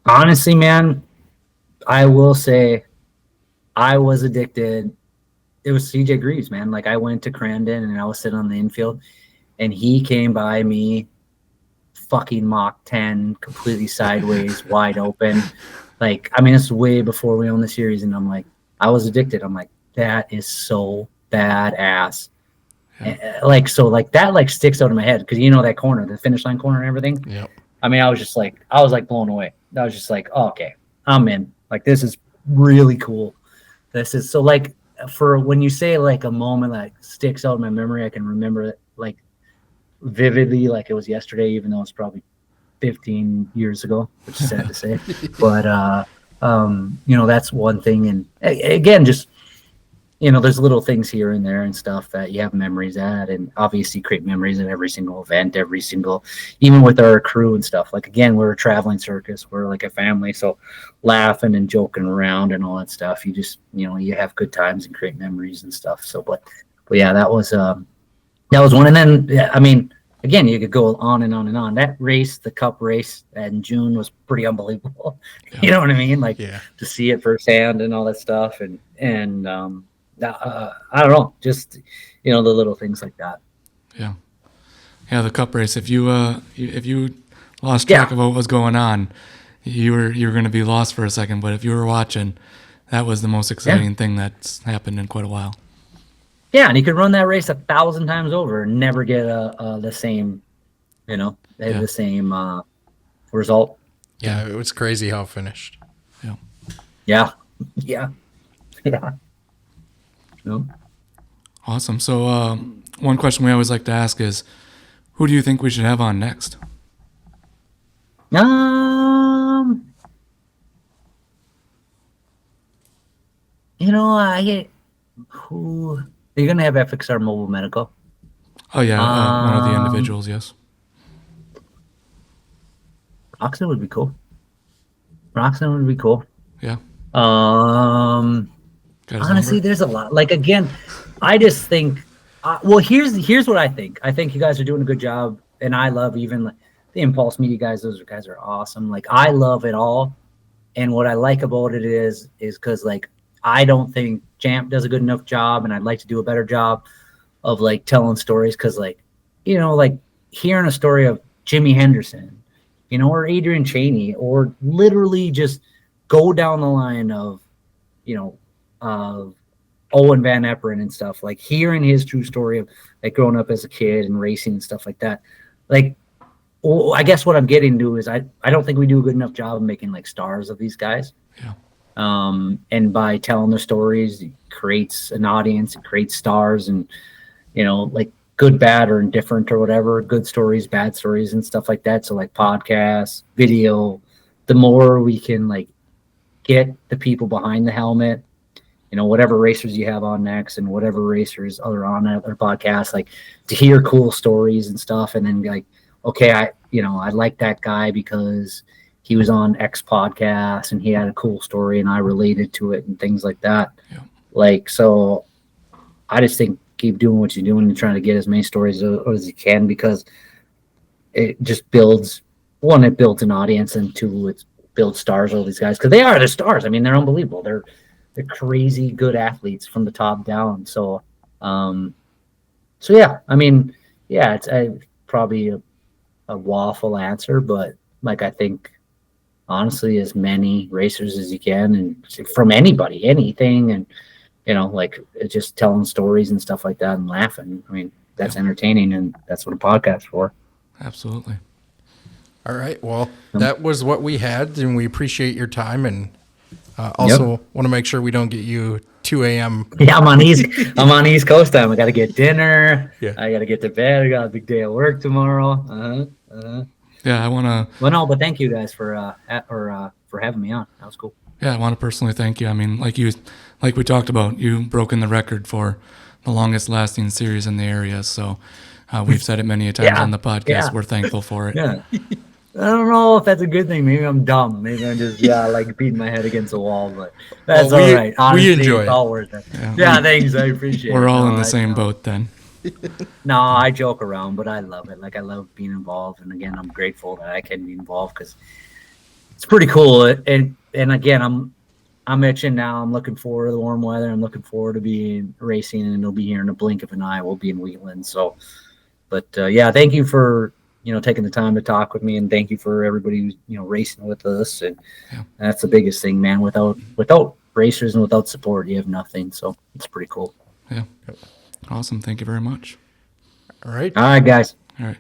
Honestly, man, I will say I was addicted it was CJ Greaves, man. Like I went to Crandon and I was sitting on the infield, and he came by me, fucking Mach 10, completely sideways, wide open. Like, I mean, it's way before we owned the series, and I'm like, I was addicted. I'm like, that is so badass. Like, so like that like sticks out in my head because you know that corner, the finish line corner and everything. Yep. I mean, I was like blown away. I was just like, oh, okay, I'm in. Like, this is really cool. This is so like for when you say like a moment that sticks out in my memory, I can remember it like vividly, like it was yesterday, even though it's probably 15 years ago, which is sad to say. But you know, that's one thing. And again, just you know, there's little things here and there and stuff that you have memories at, and obviously create memories at every single event, every single, even with our crew and stuff. Like again, we're a traveling circus, we're like a family, so laughing and joking around and all that stuff. You just, you know, you have good times and create memories and stuff. So, but yeah, that was one. And then, yeah, I mean, again, you could go on and on and on. That race, the Cup race in June, was pretty unbelievable. Yeah. You know what I mean? Like Yeah. to see it firsthand and all that stuff, and I don't know, just you know the little things like that. Yeah, yeah. The Cup race. If you lost track of what was going on, you were going to be lost for a second. But if you were watching, that was the most exciting thing that's happened in quite a while. Yeah, and you could run that race 1,000 times over and never get the same, you know, the same result. Yeah, it was crazy how it finished. Yeah. Yeah. Yeah. Yeah. No. Awesome. So one question we always like to ask is, who do you think we should have on next? You know, who are you gonna have FXR Mobile Medical? Oh yeah, one of the individuals. Yes. Roxanne would be cool. Roxanne would be cool. Yeah. Honestly, number? there's a lot. Like again, I just think. Well, here's what I think. I think you guys are doing a good job, and I love even like, the Impulse Media guys. Those guys are awesome. Like I love it all, and what I like about it is because like I don't think Jamp does a good enough job, and I'd like to do a better job of like telling stories. Because like, you know, like hearing a story of Jimmy Henderson, you know, or Adrian Cheney, or literally just go down the line of, you know, of Owen Van Eperen and stuff, like hearing his true story of like growing up as a kid and racing and stuff like that. Like, I guess what I'm getting to is I don't think we do a good enough job of making like stars of these guys. Yeah. And by telling their stories, it creates an audience, it creates stars, and you know, like good, bad, or indifferent or whatever, good stories, bad stories, and stuff like that. So like podcasts, video, the more we can like get the people behind the helmet, you know, whatever racers you have on next and whatever racers are on other podcasts, like to hear cool stories and stuff. And then like, okay, I like that guy because he was on X podcast and he had a cool story and I related to it and things like that. Yeah. Like, so I just think keep doing what you're doing and trying to get as many stories as you can, because it just builds, one, it builds an audience, and two, it builds stars, all these guys, because they are the stars. I mean, they're unbelievable. They're crazy good athletes from the top down. So, so yeah, I mean, yeah, it's probably a waffle answer, but like, I think honestly, as many racers as you can, and from anybody, anything, and you know, like just telling stories and stuff like that and laughing. I mean, that's entertaining, and that's what a podcast's for. Absolutely. All right. Well, that was what we had, and we appreciate your time. And also want to make sure we don't get you 2 a.m. Yeah, I'm on East Coast time. I got to get dinner. Yeah. I got to get to bed. I got a big day at work tomorrow. Yeah, I want to. Well, no, but thank you guys for having me on. That was cool. Yeah, I want to personally thank you. I mean, like we talked about, you've broken the record for the longest lasting series in the area. So we've said it many times on the podcast. Yeah. We're thankful for it. Yeah. I don't know if that's a good thing. Maybe I'm dumb. Maybe I'm just like beating my head against the wall. But that's all right. Honestly, we enjoy it's all worth it. Yeah, thanks. I appreciate it. We're all in the same boat then. No, I joke around, but I love it. Like, I love being involved. And again, I'm grateful that I can be involved because it's pretty cool. And again, I'm itching now. I'm looking forward to the warm weather. I'm looking forward to being racing, and it'll be here in a blink of an eye. We'll be in Wheatland. So, but yeah, thank you for taking the time to talk with me, and thank you for everybody who's racing with us. And that's the biggest thing, man. Without racers and without support, you have nothing. So it's pretty cool. Yeah. Awesome. Thank you very much. All right. All right, guys. All right.